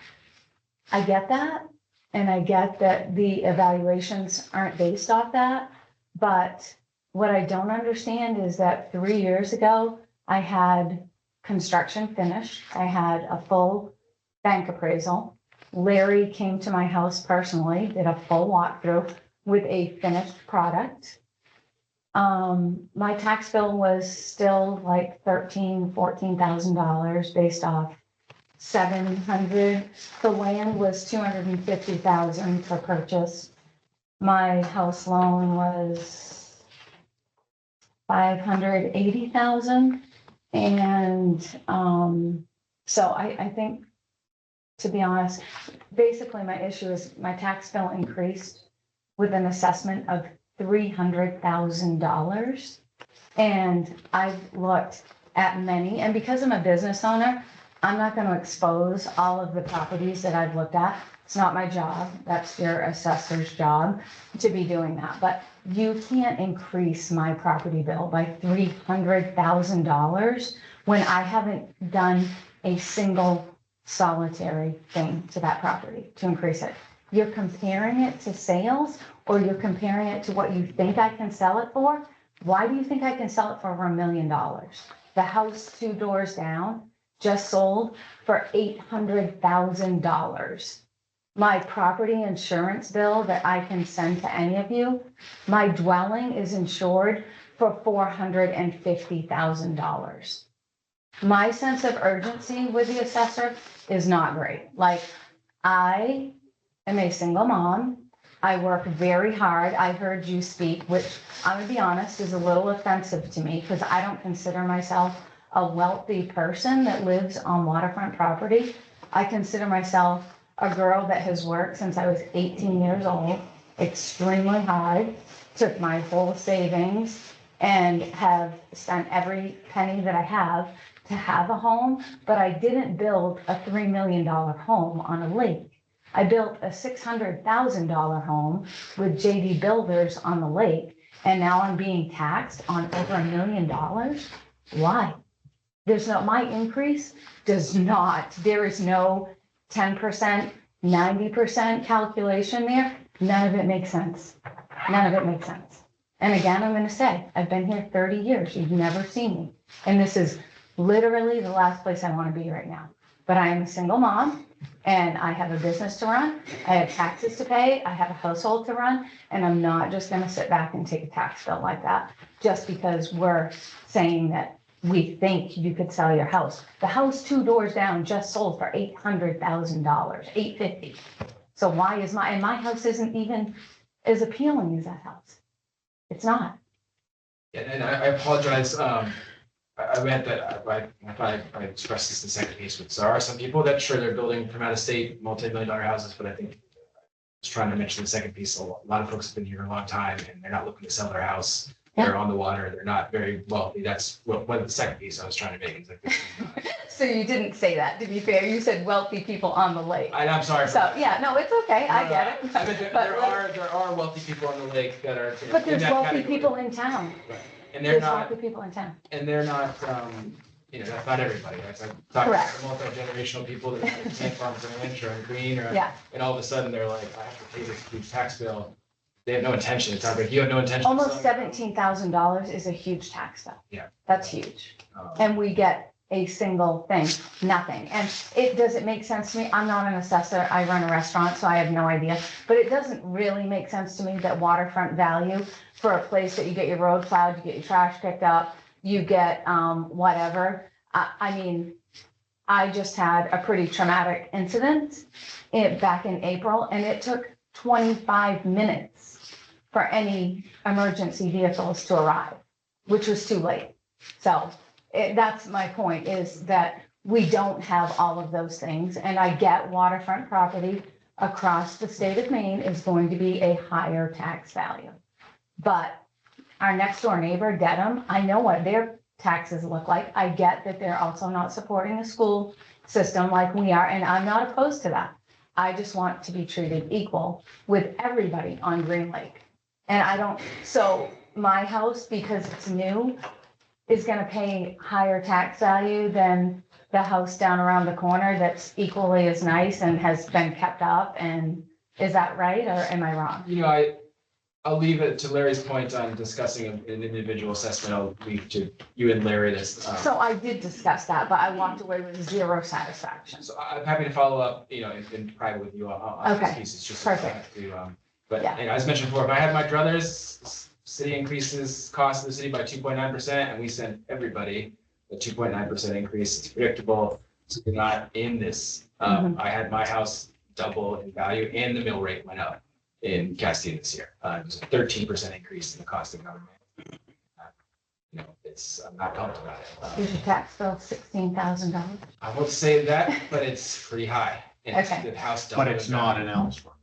I get that. And I get that the evaluations aren't based off that. But what I don't understand is that 3 years ago, I had construction finished. I had a full bank appraisal. Larry came to my house personally, did a full walkthrough with a finished product. My tax bill was still like $14,000 based off 700. The land was 250,000 for purchase. My house loan was 580,000. And, so I think, to be honest, basically my issue is my tax bill increased with an assessment of $300,000. And I've looked at many, and because I'm a business owner, I'm not going to expose all of the properties that I've looked at. It's not my job. That's your assessor's job to be doing that. But you can't increase my property bill by $300,000 when I haven't done a single solitary thing to that property to increase it. You're comparing it to sales, or you're comparing it to what you think I can sell it for. Why do you think I can sell it for over $1 million? The house 2 doors down just sold for $800,000. My property insurance bill that I can send to any of you, my dwelling is insured for $450,000. My sense of urgency with the assessor is not great. Like, I am a single mom. I work very hard. I heard you speak, which I'm gonna be honest, is a little offensive to me because I don't consider myself a wealthy person that lives on waterfront property. I consider myself a girl that has worked since I was 18 years old, extremely hard, took my whole savings and have spent every penny that I have to have a home, but I didn't build a $3 million home on a lake. I built a $600,000 home with JD Builders on the lake, and now I'm being taxed on over $1 million. Why? There's no, my increase does not, there is no 10%, 90% calculation there. None of it makes sense. None of it makes sense. And again, I'm going to say, I've been here 30 years. You've never seen me. And this is literally the last place I want to be right now. But I am a single mom and I have a business to run. I have taxes to pay. I have a household to run. And I'm not just going to sit back and take a tax bill like that just because we're saying that we think you could sell your house. The house 2 doors down just sold for $800,000, $850,000. So why is and my house isn't even as appealing as that house. It's not. Yeah, and I apologize. I meant that I expressed this in the second piece, but there are some people that sure they're building from out of state multi-million-dollar houses, but I think I was trying to mention the second piece. A lot of folks have been here a long time and they're not looking to sell their house. They're on the water. They're not very wealthy. That's what the second piece I was trying to make. Is like, So you didn't say that, to be fair. You said wealthy people on the lake. I'm sorry. So, yeah, no, it's okay. I get it. I mean, there are wealthy people on the lake that are. But there's in that wealthy category. people in town. Right. And There's wealthy people in town. they're not, that's not everybody. Right? I'm talking Correct. about multi-generational people that have Sand Farms Ranch or in Green or, Yeah. and all of a sudden they're like, I have to pay this huge tax bill. They have no intention. It's not like you have no intention. of Almost selling it. $17,000 is a huge tax bill. Yeah. That's huge. Um, And we get a single thing, nothing. And does it make sense to me? I'm not an assessor. I run a restaurant, so I have no idea. But it doesn't really make sense to me that waterfront value for a place that you get your road plowed, you get your trash picked up, you get whatever. I mean, I just had a pretty traumatic incident back in April, and it took 25 minutes for any emergency vehicles to arrive, which was too late. So that's my point, is that we don't have all of those things. And I get waterfront property across the state of Maine is going to be a higher tax value. But our next door neighbor, Dedham, I know what their taxes look like. I get that they're also not supporting the school system like we are, and I'm not opposed to that. I just want to be treated equal with everybody on Green Lake. And I don't, so my house, because it's new, is gonna pay higher tax value than the house down around the corner that's equally as nice and has been kept up. And is that right, or am I wrong? You know, I'll leave it to Larry's point on discussing an individual assessment. I'll leave to you and Larry this. So I did discuss that, but I walked away with zero satisfaction. So I'm happy to follow up, you know, in private with you on these Okay, pieces, just. perfect. But Yeah. you know, as mentioned before, if I had my druthers, city increases cost of the city by 2.9%, and we sent everybody a 2.9% increase. It's predictable. So we're not in this. I had my house double in value, and the mill rate went up in Castine this year. It was a 13% increase in the cost of government. You know, I'm not pumped about it. Is your tax bill $16,000? I won't say that, but it's pretty high. And Okay. the house But doubled it's in not value. an Ellsworth.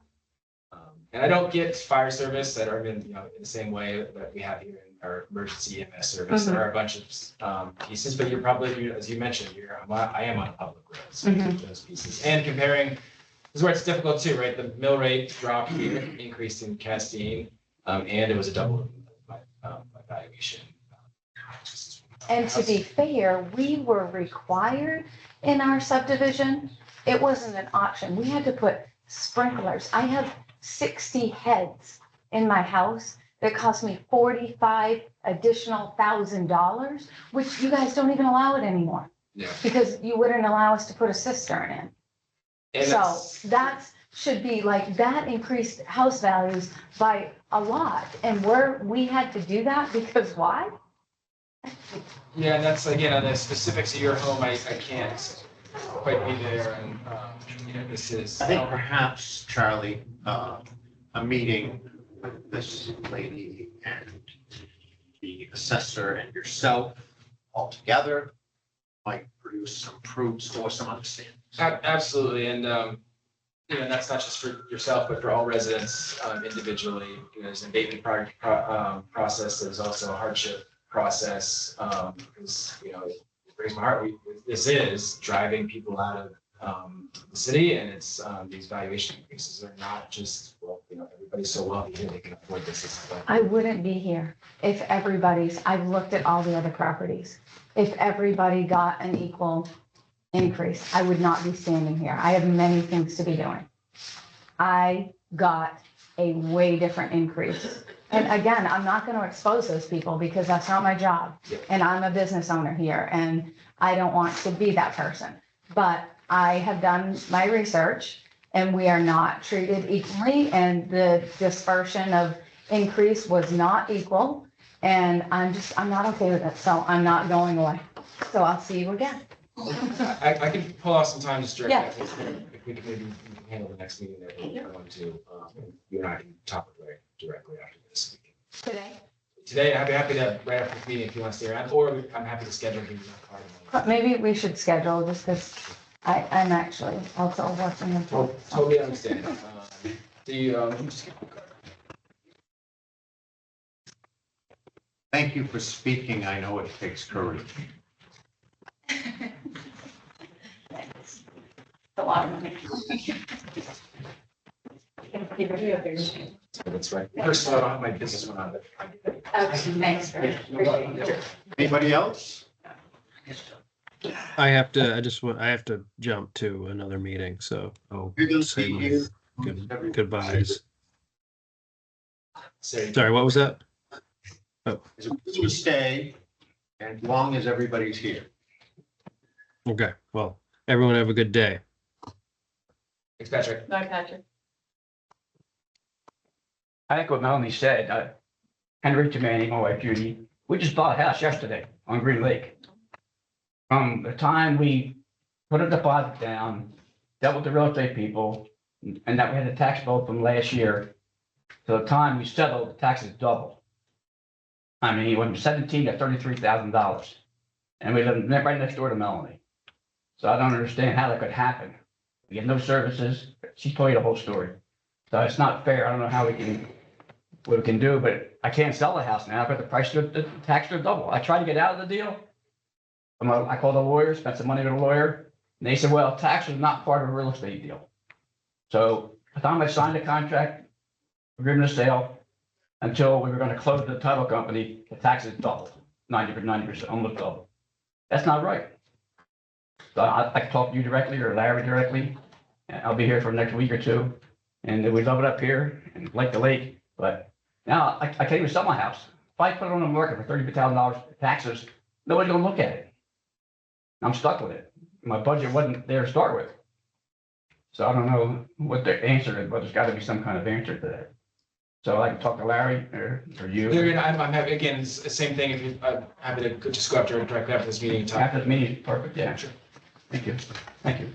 And I don't get fire service that are in, you know, in the same way that we have here in our emergency EMS service. There are a bunch of pieces, but you're probably, as you mentioned, I am on public roads, those pieces. And comparing, this is where it's difficult too, right? The mill rate dropped, increased in Castine, and it was a double my valuation. And to be fair, we were required in our subdivision. It wasn't an option. We had to put sprinklers. I have 60 heads in my house that cost me $45 additional $1,000, which you guys don't even allow it anymore Yeah. because you wouldn't allow us to put a cistern in. And So that should be like, that increased house values by a lot. And we had to do that because why? yeah, and that's, again, on the specifics of your home, I can't quite be there, and, you know, this is. I think perhaps, Charlie, a meeting with this lady and the assessor and yourself all together might produce some fruits or some understanding. Absolutely, and, you know, that's not just for yourself, but for all residents, individually. You know, there's an abatement process, there's also a hardship process, because, you know, it breaks my heart. This is driving people out of, the city, and it's, these valuation increases are not just, well, you know, everybody's so wealthy here, they can afford this. I wouldn't be here if I've looked at all the other properties. If everybody got an equal increase, I would not be standing here. I have many things to be doing. I got a way different increase. And again, I'm not going to expose those people because that's not my job. Yep. And I'm a business owner here and I don't want to be that person. But I have done my research and we are not treated equally, and the dispersion of increase was not equal. And I'm not okay with it. So I'm not going away. So I'll see you again. I can pull off some time just directly. Yeah. If we could maybe handle the next meeting that we're going to, you and I can talk with Larry directly after this. Today? Today, I'd be happy to, right after the meeting, if you want to stay around, or I'm happy to schedule you that part of it. But maybe we should schedule just because I'm actually also working in. Totally understand. Do you, just- Thank you for speaking. I know it takes courage. Thanks. A lot of money. that's right. First of all, I don't have my business one on, but. Okay, thanks. Anybody else? I have to jump to another meeting, so I'll You're gonna say be my here. goodbyes. Sorry. Sorry, what was that? It's going to stay as long as everybody's here. Okay, well, everyone have a good day. Thanks, Patrick. Bye, Patrick. I think what Melanie said, Henry Manning, my wife Judy, we just bought a house yesterday on Green Lake. From the time we put a deposit down, dealt with the real estate people, and that we had a tax bill from last year, to the time we settled, the taxes doubled. I mean, it went from $17,000 to $33,000. And we live right next door to Melanie. So I don't understand how that could happen. We have no services. She told you the whole story. So it's not fair. I don't know how what we can do, but I can't sell the house now. I've got the price of the tax to double. I tried to get out of the deal. I called a lawyer, spent some money with a lawyer, and they said, well, tax is not part of a real estate deal. So by the time I signed the contract, agreement of sale, until we were gonna close the title company, the taxes doubled, 90%, almost doubled. That's not right. So I can talk to you directly or Larry directly, and I'll be here for the next week or two. And we love it up here and like the lake, but now I can't even sell my house. If I put it on the market for $30,000 taxes, nobody's gonna look at it. I'm stuck with it. My budget wasn't there to start with. So I don't know what the answer is, but there's gotta be some kind of answer to that. So I can talk to Larry or you. Larry, I'm happy, again, it's the same thing, if you, I'm happy to just go after, directly after this meeting and talk. After the meeting, perfect, yeah. Sure. Thank you. Thank you.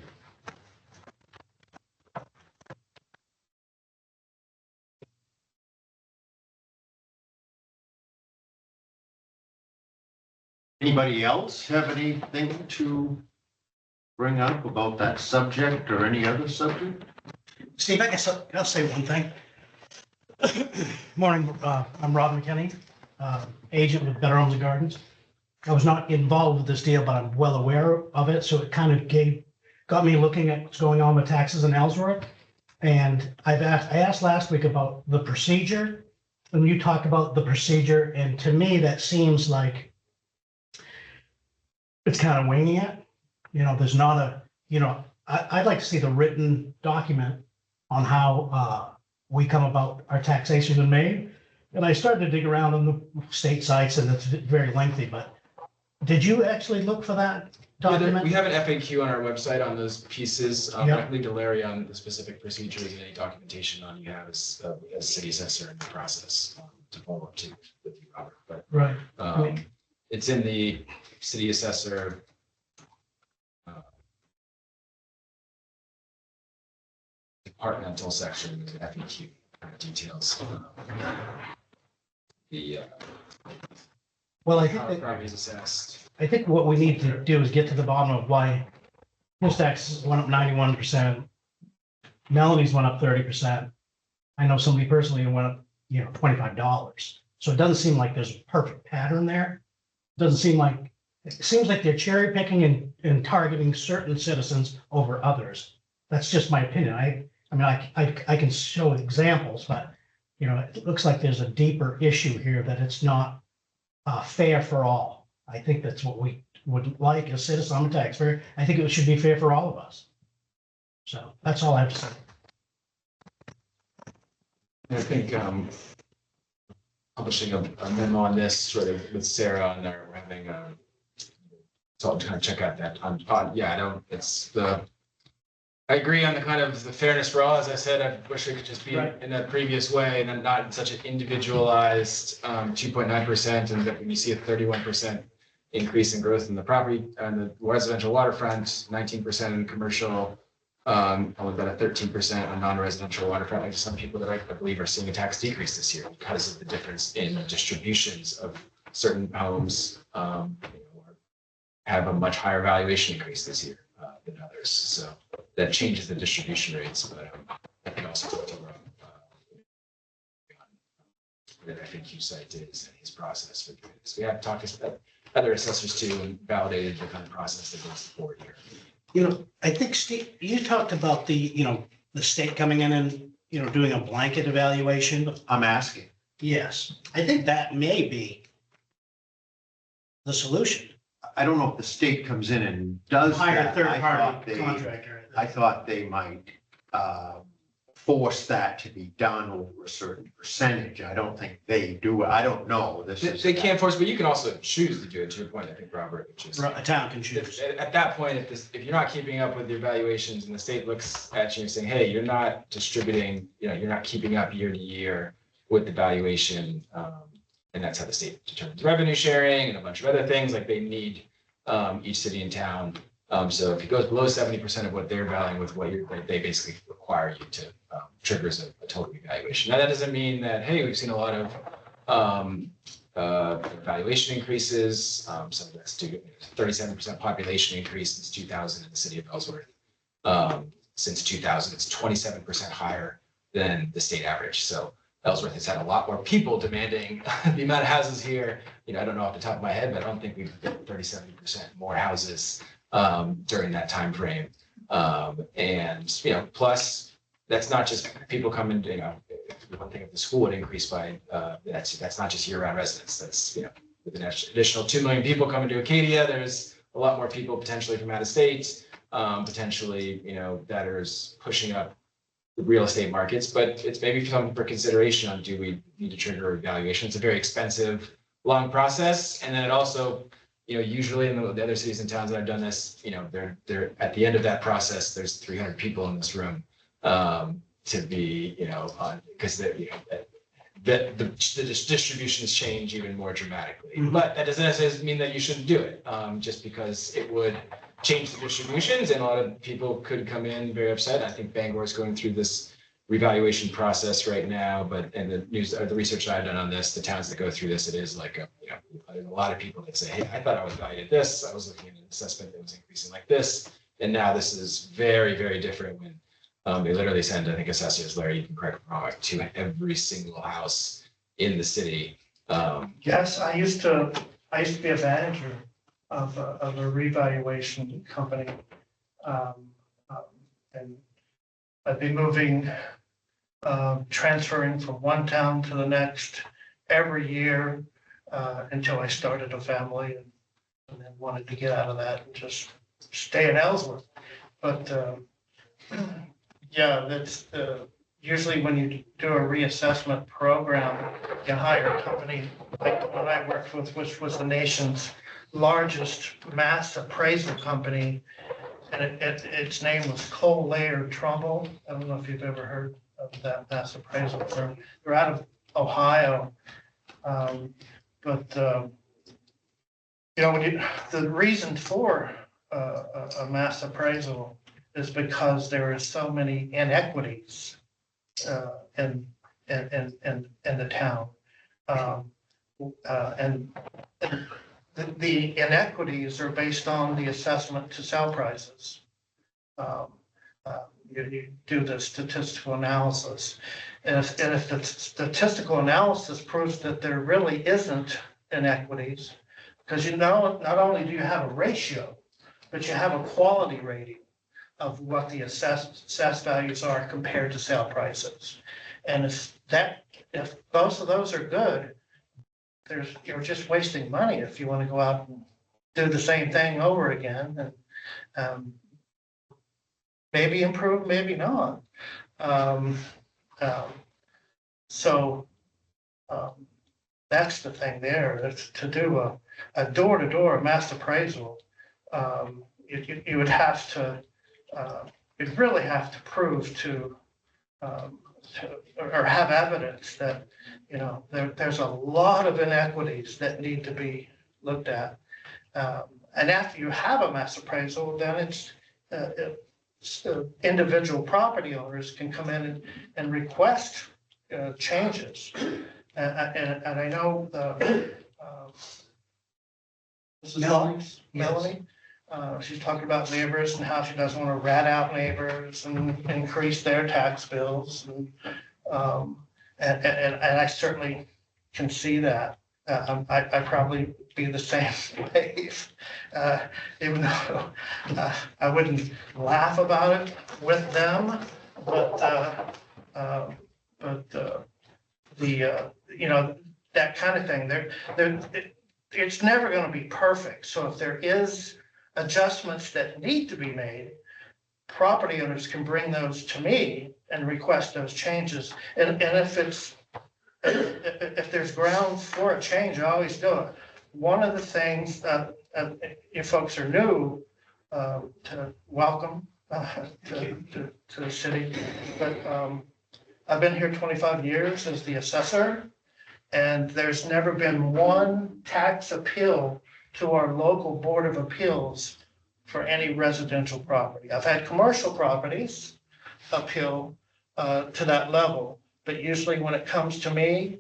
Anybody else have anything to bring up about that subject or any other subject? Steve, I guess I'll say one thing. Morning, I'm Rob McKinney, agent with Better Homes and Gardens. I was not involved with this deal, but I'm well aware of it, so it kind of got me looking at what's going on with taxes in Ellsworth. And I asked last week about the procedure, and you talked about the procedure, and to me, that seems like it's kind of winging it. You know, there's not a, you know, I'd like to see the written document on how we come about our taxation in Maine. And I started to dig around on the state sites, and it's very lengthy, but did you actually look for that document? We have an FAQ on our website on those pieces. I Yeah. can leave to Larry on the specific procedures and any documentation on you have as city assessor in the process to follow up to with you, Robert. But Right. it's in the city assessor departmental section, the FAQ details. The Well, I how the think, property is assessed. I think what we need to do is get to the bottom of why his taxes went up 91%. Melanie's went up 30%. I know somebody personally who went up, you know, $25. So it doesn't seem like there's a perfect pattern there. Doesn't seem like, it seems like they're cherry picking and targeting certain citizens over others. That's just my opinion. I mean, I can show examples, but, you know, it looks like there's a deeper issue here, that it's not fair for all. I think that's what we would like as citizens. I'm a taxpayer. I think it should be fair for all of us. So that's all I have to say. I think publishing a memo on this sort of with Sarah, and we're having so I'll kind of check out that yeah, I don't, it's I agree on the kind of the fairness for all. As I said, I wish it could just be Right. in that previous way, and then not in such an individualized 2.9%, and that when you see a 31% increase in growth in the property and the residential waterfront, 19% in commercial, only about a 13% on non-residential waterfront. Like some people that I believe are seeing a tax decrease this year because of the difference in distributions of certain homes, have a much higher valuation increase this year than others. So that changes the distribution rates, but I can also talk to Rob. That I think you cited is his process for doing this. We have talked to other assessors too and validated the kind of process that goes forward here. You know, I think, Steve, you talked about the state coming in and, doing a blanket evaluation. I'm asking. Yes, I think that may be the solution. I don't know if the state comes in and does Hire a that. third I thought party they- contractor. I thought they might force that to be done over a certain percentage. I don't think they do. I don't know. They can't force, but you can also choose to do it, to your point, I think, Robert, which is. A town can choose. At that point, if you're not keeping up with your valuations and the state looks at you and saying, hey, you're not distributing, you're not keeping up year to year with the valuation. And that's how the state determines revenue sharing and a bunch of other things, like they need each city and town. So if it goes below 70% of what they're valuing with what they basically require you to triggers a total evaluation. Now, that doesn't mean that, hey, we've seen a lot of valuation increases. Some of that's due to 37% population increase since 2000 in the city of Ellsworth. Since 2000, it's 27% higher than the state average. So Ellsworth has had a lot more people demanding the amount of houses here. You know, I don't know off the top of my head, but I don't think we've built 30-70% more houses during that time frame. And, you know, plus that's not just people coming, you know, one thing if the school would increase by, that's not just year-round residents. That's, you know, with an additional 2 million people coming to Acadia, there's a lot more people potentially from out of state, potentially, you know, that is pushing up the real estate markets, but it's maybe something for consideration on, do we need to trigger evaluation? It's a very expensive, long process. And then it also, you know, usually in the other cities and towns that I've done this, you know, they're at the end of that process, there's 300 people in this room to be, you know, on, because you know, the distributions change even more dramatically. But that doesn't necessarily mean that you shouldn't do it, just because it would change the distributions, and a lot of people could come in very upset. I think Bangor is going through this revaluation process right now, but in the news or the research that I've done on this, the towns that go through this, it is like you know, there's a lot of people that say, hey, I thought I was valued at this. I was looking at an assessment that was increasing like this, and now this is very, very different. When they literally send, I think, assessors, Larry, you can correct me wrong, to every single house in the city. Yes, I used to be a manager of a revaluation company. And I'd be moving, transferring from one town to the next every year until I started a family and then wanted to get out of that and just stay in Ellsworth. But yeah, that's usually when you do a reassessment program, you hire a company like the one I worked with, which was the nation's largest mass appraisal company, and its name was Cole Layer Trumbull. I don't know if you've ever heard of that mass appraisal firm. They're out of Ohio, but you know, the reason for a mass appraisal is because there is so many inequities in the town, and the inequities are based on the assessment to sale prices. You do the statistical analysis, and if the statistical analysis proves that there really isn't inequities, because you know, not only do you have a ratio, but you have a quality rating of what the assessed values are compared to sale prices. And if both of those are good, you're just wasting money if you want to go out and do the same thing over again, and maybe improve, maybe not. So that's the thing there. It's to do a door-to-door mass appraisal. You would have to, you'd really have to prove to or have evidence that, you know, there's a lot of inequities that need to be looked at. And after you have a mass appraisal, then it's individual property owners can come in and request changes. And I know this is Melanie. She's talking about neighbors and how she doesn't want to rat out neighbors and increase their tax bills. And I certainly can see that. I'd probably be the same way, even though I wouldn't laugh about it with them. But you know, that kind of thing. It's never going to be perfect. So if there is adjustments that need to be made, property owners can bring those to me and request those changes. And if there's grounds for a change, I always do it. One of the things that you folks are new to welcome to the city, but I've been here 25 years as the assessor, and there's never been one tax appeal to our local Board of Appeals for any residential property. I've had commercial properties appeal to that level, but usually when it comes to me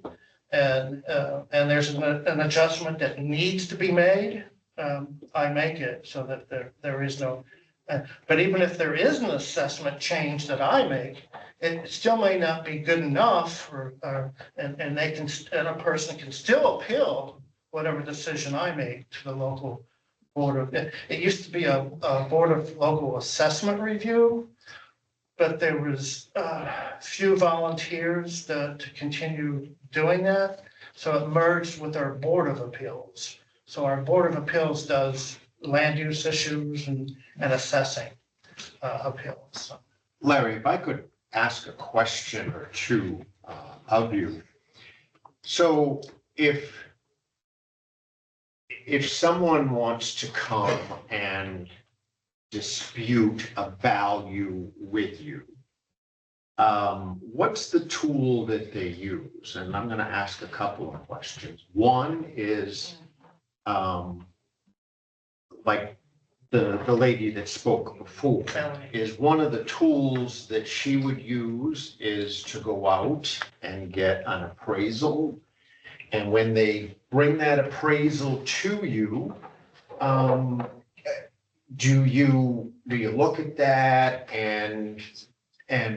and there's an adjustment that needs to be made, I make it so that there is no, but even if there is an assessment change that I make, it still may not be good enough and they can, and a person can still appeal whatever decision I make to the local board of, it used to be a board of local assessment review, but there was few volunteers to continue doing that. So it merged with our Board of Appeals. So our Board of Appeals does land use issues and assessing appeals. Larry, if I could ask a question or two of you. So if someone wants to come and dispute a value with you, what's the tool that they use? And I'm going to ask a couple of questions. One is like the lady that spoke before, is one of the tools that she would use is to go out and get an appraisal. And when they bring that appraisal to you, do you look at that and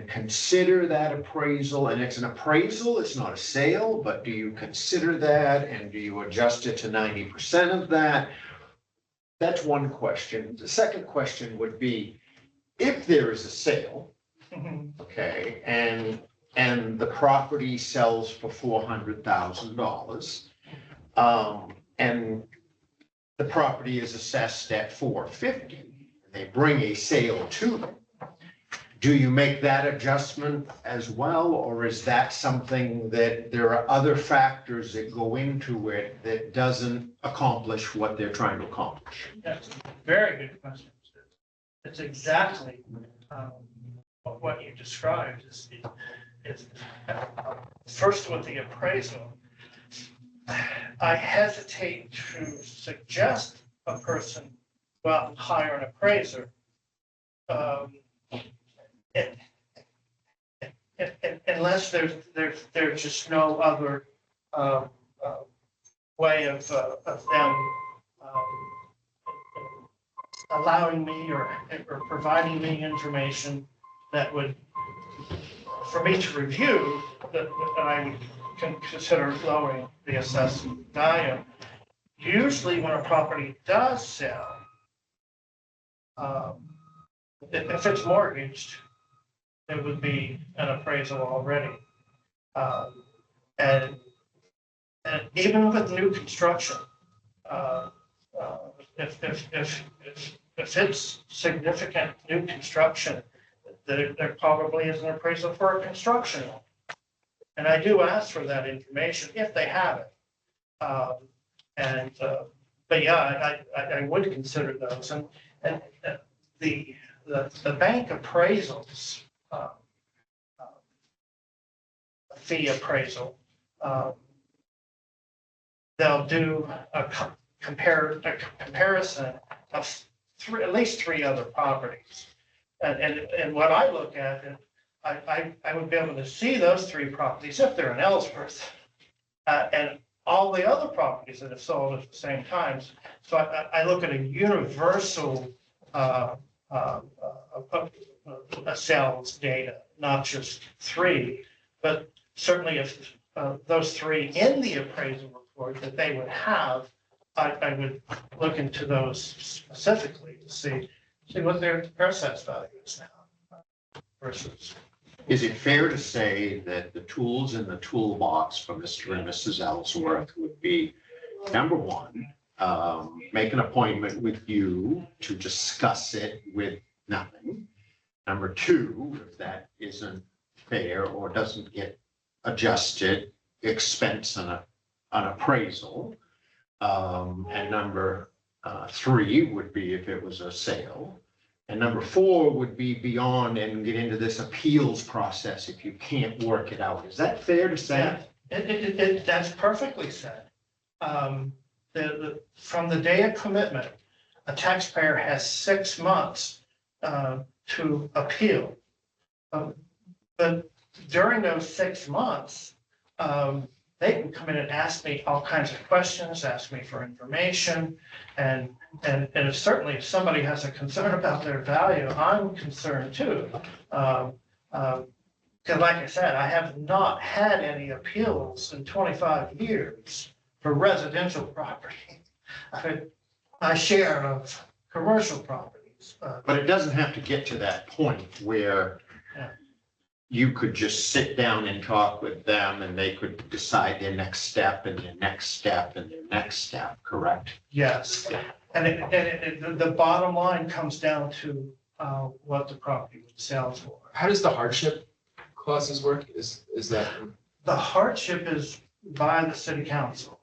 consider that appraisal? And it's an appraisal, it's not a sale, but do you consider that and do you adjust it to 90% of that? That's one question. The second question would be, if there is a sale, okay, and the property sells for $400,000, and the property is assessed at $450,000, they bring a sale to them. Do you make that adjustment as well, or is that something that there are other factors that go into it that doesn't accomplish what they're trying to accomplish? That's a very good question. It's exactly what you described. Is first with the appraisal, I hesitate to suggest a person go out and hire an appraiser. Unless there's just no other way of them allowing me or providing me information that would, for me to review, that I would consider lowering the assessed value. Usually when a property does sell, if it's mortgaged, there would be an appraisal already. And even with new construction, if it's significant new construction, there probably is an appraisal for a construction. And I do ask for that information if they have it. But yeah, I would consider those. And the bank appraisals, fee appraisal, they'll do a comparison of at least three other properties. And what I look at, and I would be able to see those three properties if they're in Ellsworth, and all the other properties that have sold at the same time. So I look at a universal sales data, not just three, but certainly if those three in the appraisal report that they would have, I would look into those specifically to see what their assessed value is now versus. Is it fair to say that the tools in the toolbox for Mr. and Mrs. Ellsworth would be, number one, make an appointment with you to discuss it with nothing. Number two, if that isn't fair or doesn't get adjusted, expense an appraisal. And number three would be if it was a sale. And number four would be beyond and get into this appeals process if you can't work it out. Is that fair to say? Yeah, that's perfectly said. From the day of commitment, a taxpayer has 6 months to appeal. But during those 6 months, they can come in and ask me all kinds of questions, ask me for information, and certainly if somebody has a concern about their value, I'm concerned too. because like I said, I have not had any appeals in 25 years for residential property. I've had my share of commercial properties. But it doesn't have to get to that point where Yeah. you could just sit down and talk with them and they could decide their next step and their next step and their next step, correct? Yes, and the bottom line comes down to what the property would sell for. How does the hardship clauses work? Is that, The hardship is by the city council.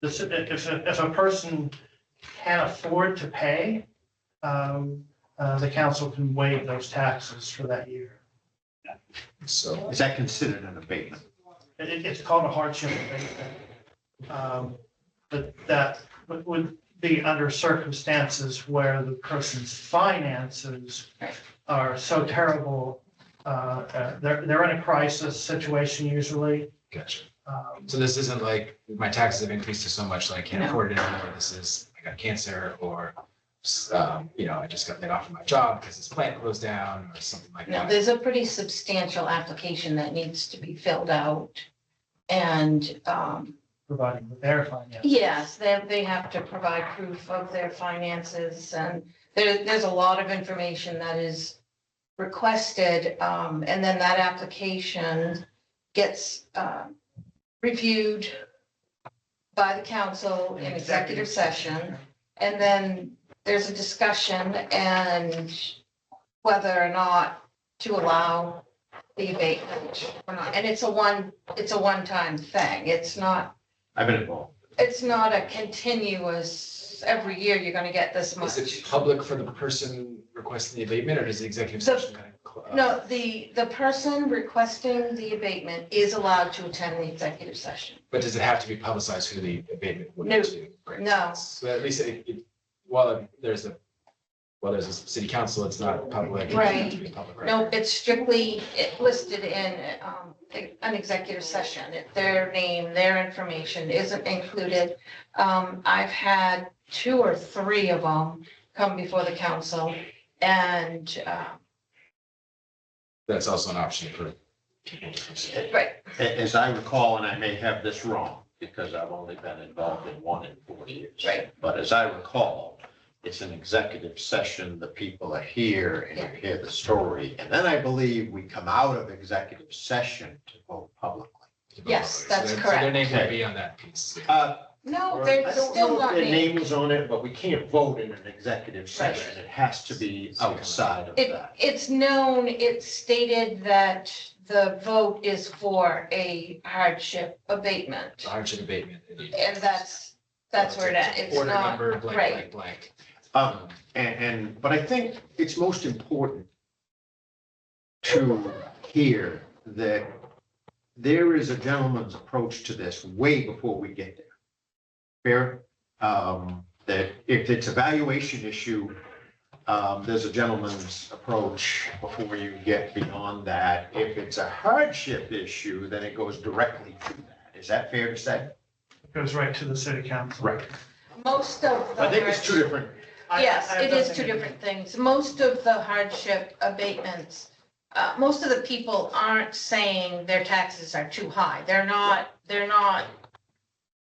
If a person can't afford to pay, the council can waive those taxes for that year. so, Is that considered an abatement? It's called a hardship abatement. But that would be under circumstances where the person's finances are so terrible. They're in a crisis situation usually. gotcha. So this isn't like my taxes have increased to so much that I can't No. afford it anymore. This is, I got cancer or, I just got laid off from my job because this plant closed down or something like No, that. there's a pretty substantial application that needs to be filled out. And, Providing with their finances. yes, they have to provide proof of their finances, and there's a lot of information that is requested. And then that application gets, reviewed by the council in executive session. And then there's a discussion and whether or not to allow the abatement or not. And it's a one-time thing. It's not I've been involved. a continuous, every year you're gonna get this Is much. it public for the person requesting the abatement or does the executive So- session kind of? No, the person requesting the abatement is allowed to attend the executive session. But does it have to be publicized who the abatement would No. go to? Great. No. So at least while there's a city council, it's not public. It doesn't have to be public record. No, it's strictly listed in an executive session. Their name, their information isn't included. I've had 2 or 3 of them come before the council, and, That's also an option for people. right, As I recall, and I may have this wrong, because I've only been involved in one in 4 years. Right. But as I recall, it's an executive session, the people are here and you hear the story. And then I believe we come out of executive session to vote publicly. Yes, that's So their correct. name would be on that piece. no, I they're don't still know if not their named. name was on it, but we can't vote in an executive session. It has to be outside of that. It's known, it's stated that the vote is for a hardship abatement, Hardship abatement. indeed. and that's where it is. It's Order not, number, blank, right. blank, blank. But I think it's most important to hear that there is a gentleman's approach to this way before we get there. Fair? That if it's a valuation issue, there's a gentleman's approach before you get beyond that. If it's a hardship issue, then it goes directly to that. Is that fair to say? Goes right to the city council. Right. most of the. I think it's two different. Yes, it is two different. different things. Most of the hardship abatements, most of the people aren't saying their taxes are too high. They're not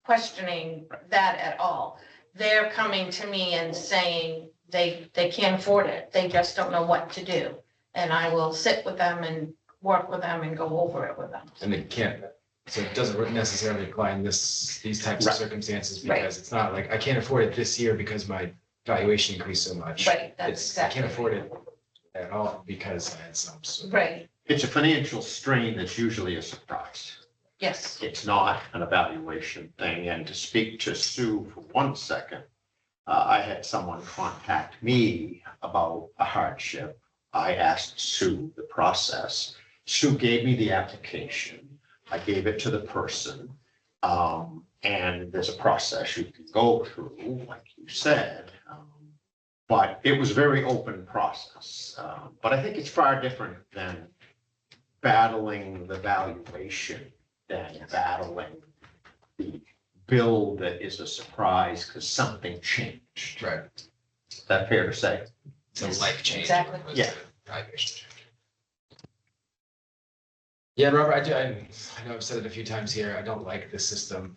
questioning that at all. They're coming to me and saying they can't afford it. They just don't know what to do. And I will sit with them and work with them and go over it with them. And it can't, so it doesn't necessarily apply in these types of Right. circumstances Right. because it's not like I can't afford it this year because my valuation increased so much. Right, that's It's, I exactly. can't afford it at all because I had some. sort of- Right, It's a financial strain that's usually a surprise. yes. It's not an evaluation thing. And to speak to Sue for 1 second, I had someone contact me about a hardship. I asked Sue the process. Sue gave me the application. I gave it to the person. And there's a process you can go through, like you said. But it was a very open process. But I think it's far different than battling the valuation than battling the bill that is a surprise because something changed. Right. Is that fair to say? It's a life change. Exactly. as opposed Yeah. to valuation change. Yeah, Robert, I know I've said it a few times here. I don't like this system.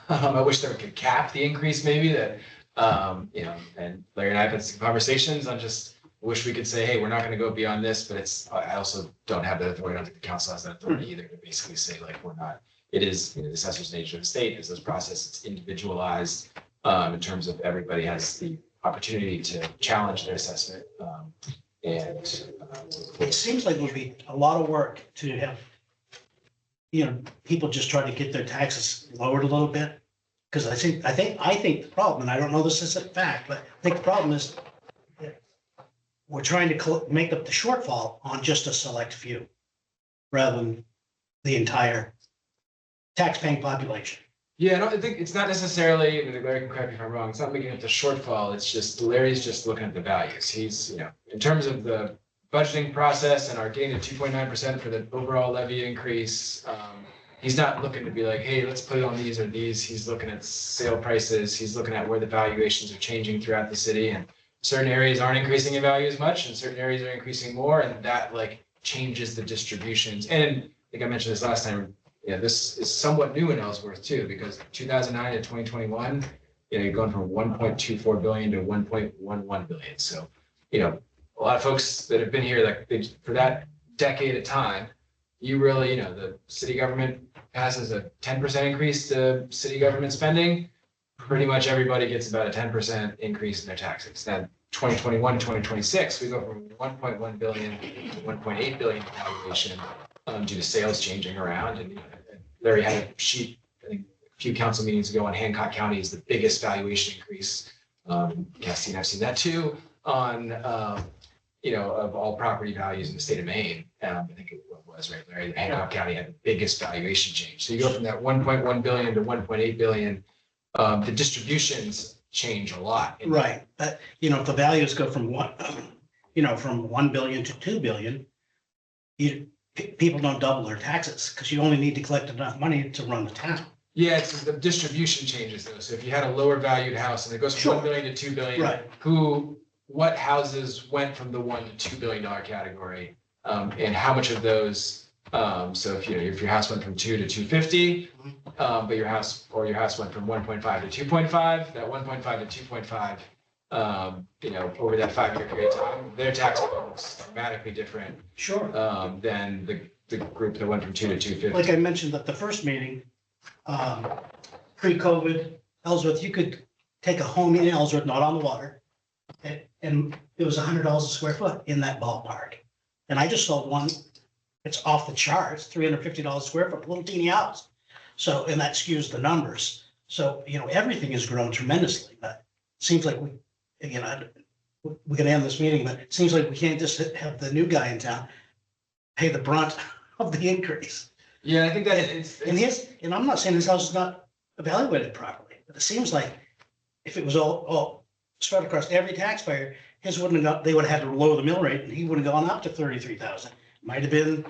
I wish there could cap the increase maybe that, and Larry and I have had some conversations on just wish we could say, hey, we're not going to go beyond this, but I also don't have that authority. I don't think the council has that authority either to basically say like, we're not, it is, the assessor's nature of the state is this process. It's individualized in terms of everybody has the opportunity to challenge their assessment. It seems like it would be a lot of work to have, people just try to get their taxes lowered a little bit. Because I think the problem, and I don't know this is a fact, but I think the problem is that we're trying to make up the shortfall on just a select few rather than the entire tax-paying population. Yeah, I think it's not necessarily, Larry can correct me if I'm wrong, it's not making up the shortfall, it's just Larry's just looking at the values. He's, in terms of the budgeting process and our getting to 2.9% for the overall levy increase, he's not looking to be like, hey, let's put it on these or these. He's looking at sale prices, he's looking at where the valuations are changing throughout the city, and certain areas aren't increasing in value as much, and certain areas are increasing more, and that like changes the distributions. And I think I mentioned this last time, this is somewhat new in Ellsworth too, because 2009 to 2021, you're going from 1.24 billion to 1.11 billion. So, a lot of folks that have been here, like for that decade of time, you really, the city government passes a 10% increase to city government spending. Pretty much everybody gets about a 10% increase in their taxes. Then 2021 to 2026, we go from 1.1 billion to 1.8 billion valuation due to sales changing around. And Larry had a sheet, I think a few council meetings ago on Hancock County is the biggest valuation increase. Cassidy and I've seen that too on, of all property values in the state of Maine. I think it was right, Larry, Hancock County had the biggest valuation change. So you go from that 1.1 billion to 1.8 billion. The distributions change a lot. Right, but if the values go from from 1 billion to 2 billion, people don't double their taxes because you only need to collect enough money to run the town. Yeah, it's the distribution changes though. So if you had a lower valued house and it goes from 1 billion to 2 billion, Right. What houses went from the $1 to $2 billion category, and how much of those? So if your house went from 2 to 250, but your house went from 1.5 to 2.5, that 1.5 to 2.5, over that 5-year period of time, their tax bill is dramatically different Sure. than the group that went from 2 to 250. Like I mentioned at the first meeting, pre-COVID, Ellsworth, you could take a home in Ellsworth, not on the water, and it was $100 a square foot in that ballpark. And I just sold one, it's off the charts, $350 a square foot, a little teeny house. So, and that skews the numbers. So, everything has grown tremendously, but it seems like we can end this meeting, but it seems like we can't just have the new guy in town pay the brunt of the increase. Yeah, I think that it's And I'm not saying his house is not evaluated properly, but it seems like if it was all spread across every taxpayer, his wouldn't have they would have had to lower the mill rate and he would have gone up to 33,000. Might have been,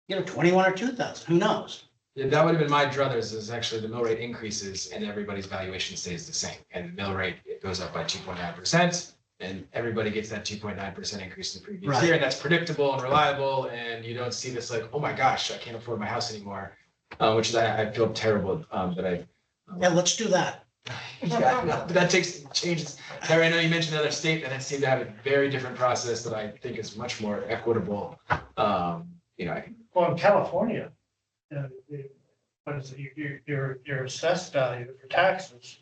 21 or 2,000, who knows? Yeah, that would have been my druthers is actually the mill rate increases and everybody's valuation stays the same. And the mill rate, it goes up by 2.9% and everybody gets that 2.9% increase in the previous Right. year. And that's predictable and reliable. And you don't see this like, oh my gosh, I can't afford my house anymore, which is, I feel terrible that I. Yeah, let's do that. Yeah, no, but that takes changes. Harry, I know you mentioned another state that seemed to have a very different process that I think is much more equitable. Well, in California, what is it, your assessed value for taxes,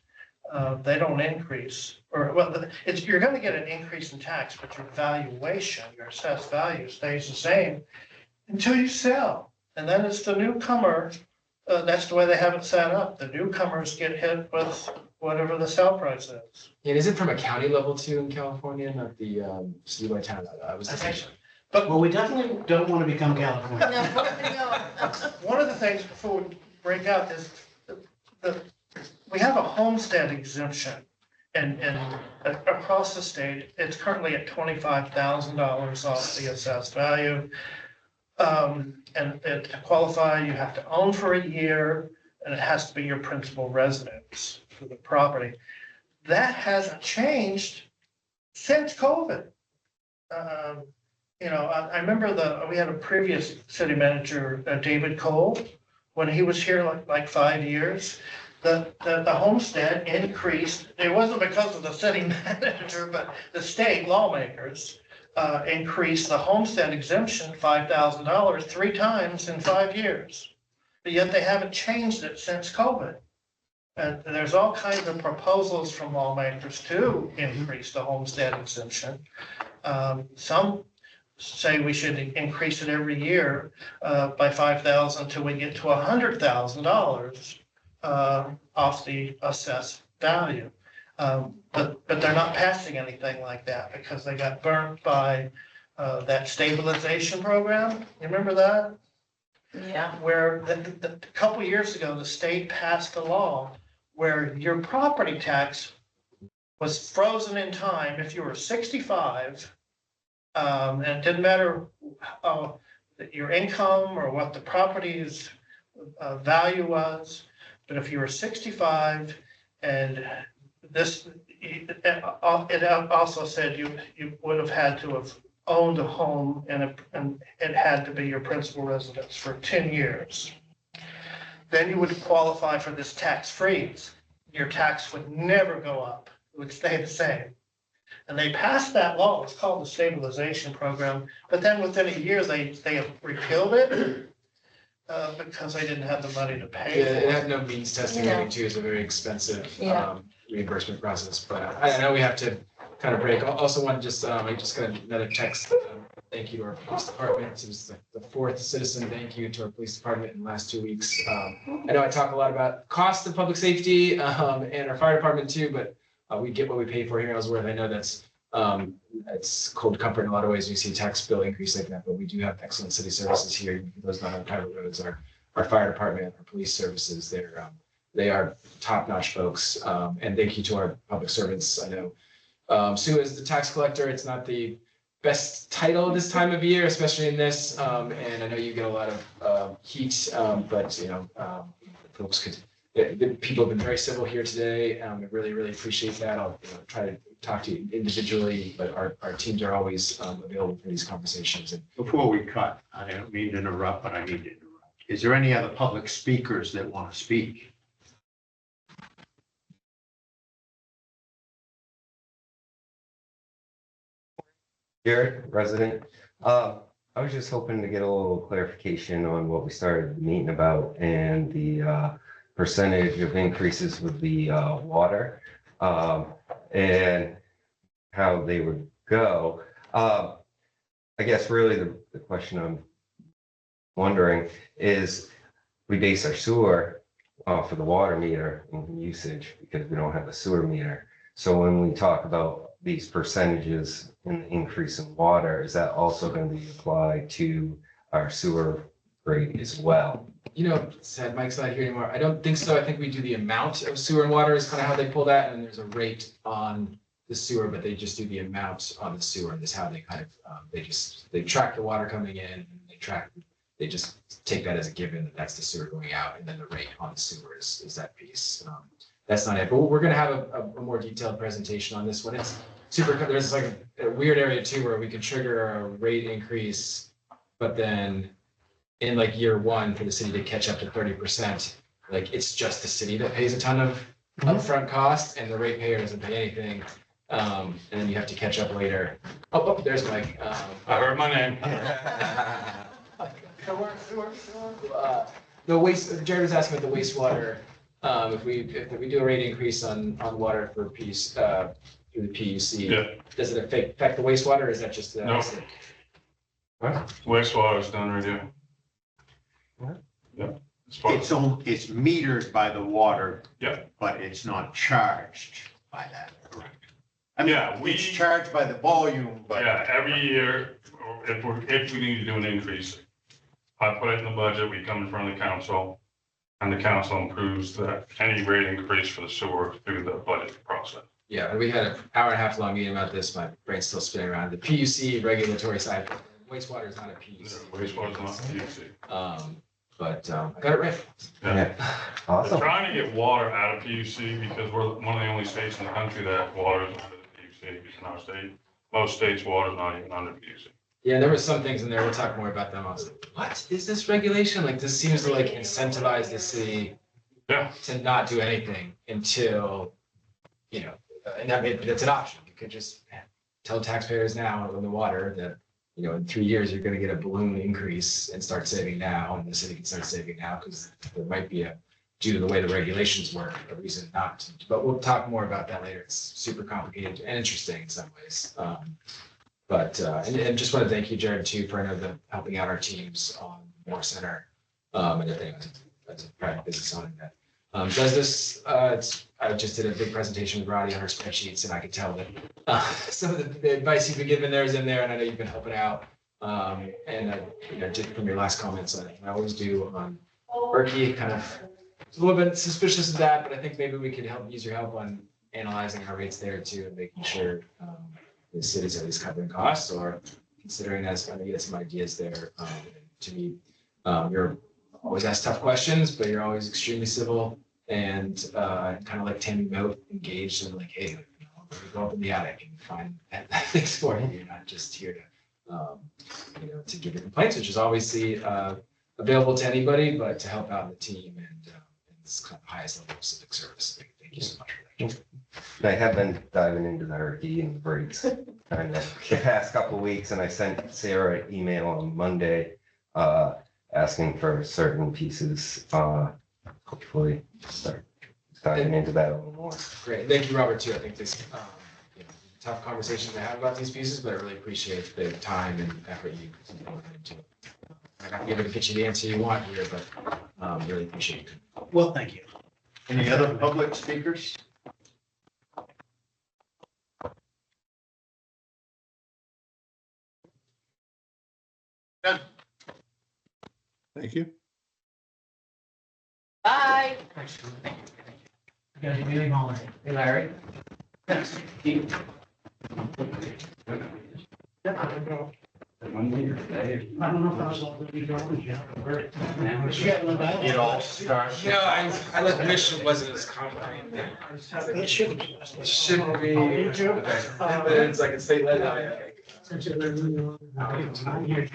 they don't increase, you're gonna get an increase in tax, but your valuation, your assessed value stays the same until you sell. And then it's the newcomer, that's the way they have it set up. The newcomers get hit with whatever the sale price is. And is it from a county level too in California, not the citywide town? I was I think thinking. so. Well, we definitely don't want to become California. No. One of the things before we break out is we have a homestead exemption and across the state, it's currently at $25,000 off the assessed value. And to qualify, you have to own for a year and it has to be your principal residence for the property. That hasn't changed since COVID. you know, I remember we had a previous city manager, David Cole, when he was here like 5 years. The homestead increased, it wasn't because of the city manager, but the state lawmakers increased the homestead exemption $5,000 3 times in 5 years. But yet they haven't changed it since COVID. And there's all kinds of proposals from lawmakers to increase the homestead exemption. Some say we should increase it every year by 5,000 till we get to $100,000 off the assessed value. But they're not passing anything like that because they got burnt by that stabilization program. You remember that? Yeah. Where a couple years ago, the state passed a law where your property tax was frozen in time if you were 65. And it didn't matter your income or what the property's value was. But if you were 65 and it also said you would have had to have owned a home and it had to be your principal residence for 10 years. Then you would qualify for this tax freeze. Your tax would never go up. It would stay the same. And they passed that law. It's called the stabilization program. But then within a year, they repealed it because they didn't have the money to pay. Yeah, for it it. had no means testing. Yeah. I think too is a very expensive Yeah. reimbursement process. But I know we have to kind of break. I also want to just I just got another text. Thank you to our police department. It was the 4th citizen thank you to our police department in the last 2 weeks. I know I talk a lot about cost of public safety and our fire department too, but we get what we pay for here in Ellsworth. I know that's it's cold comfort in a lot of ways. We see a tax bill increase like that, but we do have excellent city services here. Those not on private roads, our fire department, our police services. They are top-notch folks. And thank you to our public servants. I know Sue is the tax collector. It's not the best title this time of year, especially in this. And I know you get a lot of heat, but you know, folks could. The people have been very civil here today. I really, really appreciate that. I'll try to talk to you individually, but our teams are always available for these conversations. And Before we cut, I don't mean to interrupt, but I need to interrupt. Is there any other public speakers that want to speak? Jared, resident. I was just hoping to get a little clarification on what we started the meeting about and the percentage of increases with the water and how they would go. I guess really the question I'm wondering is we base our sewer off of the water meter and usage because we don't have a sewer meter. So when we talk about these percentages in the increase in water, is that also going to be applied to our sewer rate as well? you know, said Mike's not here anymore. I don't think so. I think we do the amount of sewer and water is kind of how they pull that, and there's a rate on the sewer, but they just do the amount on the sewer. And this is how they kind of they track the water coming in. They just take that as a given that that's the sewer going out, and then the rate on the sewer is that piece. That's not it, but we're going to have a more detailed presentation on this one. It's super. There's like a weird area too where we could trigger a rate increase, but then in like year one for the city to catch up to 30%, like it's just the city that pays a ton of upfront cost, and the ratepayer doesn't pay anything. And then you have to catch up later. Oh, there's Mike. I heard my name. The waste, Jared was asking about the wastewater. If we do a rate increase on water for piece, through the PUC, Yeah. does it affect the wastewater, or is that just? No. Wastewater is done right here. Yeah. It's metered by the water. Yeah. But it's not charged by that, correct? I mean, Yeah, it's charged by the volume, but. Yeah, every year, if we need to do an increase, I put it in the budget, we come in front of the council, and the council approves that any rate increase for the sewer through the budget process. Yeah, and we had an hour and a half long meeting about this. My brain's still spinning around. The PUC regulatory side, wastewater is not a PUC. Wastewater is not PUC. But I got it right. Yeah. Yeah. They're Awesome. trying to get water out of PUC because we're one of the only states in the country that water is under the PUC in our state. Most states, water is not even under PUC. Yeah, there were some things in there, we'll talk more about them. I was like, what is this regulation? Like, this seems to like incentivize the city Yeah. to not do anything until, you know, and I mean, that's an option. You could just tell taxpayers now on the water that, you know, in 3 years, you're gonna get a balloon increase and start saving now, and the city can start saving now, because there might be a, due to the way the regulations work, a reason not to, but we'll talk more about that later. It's super complicated and interesting in some ways. And just want to thank you, Jared, too, for helping out our teams on Moore Center. And everything, as a private business owner that does this. I just did a big presentation with Roddy on her spreadsheets, and I could tell that some of the advice you've been given there is in there, and I know you've been helping out. You know, did from your last comments on it, I always do on Berkey, kind of a little bit suspicious of that, but I think maybe we could use your help on analyzing our rates there too, and making sure the city's at least covering costs, or considering as trying to get some ideas there. To me, you're always ask tough questions, but you're always extremely civil and kind of like Tammy Moat, engaged and like, hey, you know, go up in the attic and find things for you. You're not just here to, you know, to give your complaints, which is obviously available to anybody, but to help out the team and it's kind of highest level of civic service. Thank you so much for that. I have been diving into the Herky and the breaks kind of the past couple of weeks, and I sent Sarah an email on Monday asking for certain pieces. Hopefully start diving into that a little more. Great. Thank you, Robert, too. I think this, you know, tough conversation to have about these pieces, but I really appreciate the time and effort you put into it. I'm not able to get you the answer you want here, but really appreciate it. Well, thank you. Any other public speakers? Thank you. Bye. Got a really holiday. Hey, Larry. Monday or today. I don't know if I was all gonna be going, yeah. Now But you got one dial? It all starts. No, I wish it wasn't as complicated. It shouldn't be. It shouldn't be. Did you? But it's like a state let. Since you're living, I'm here.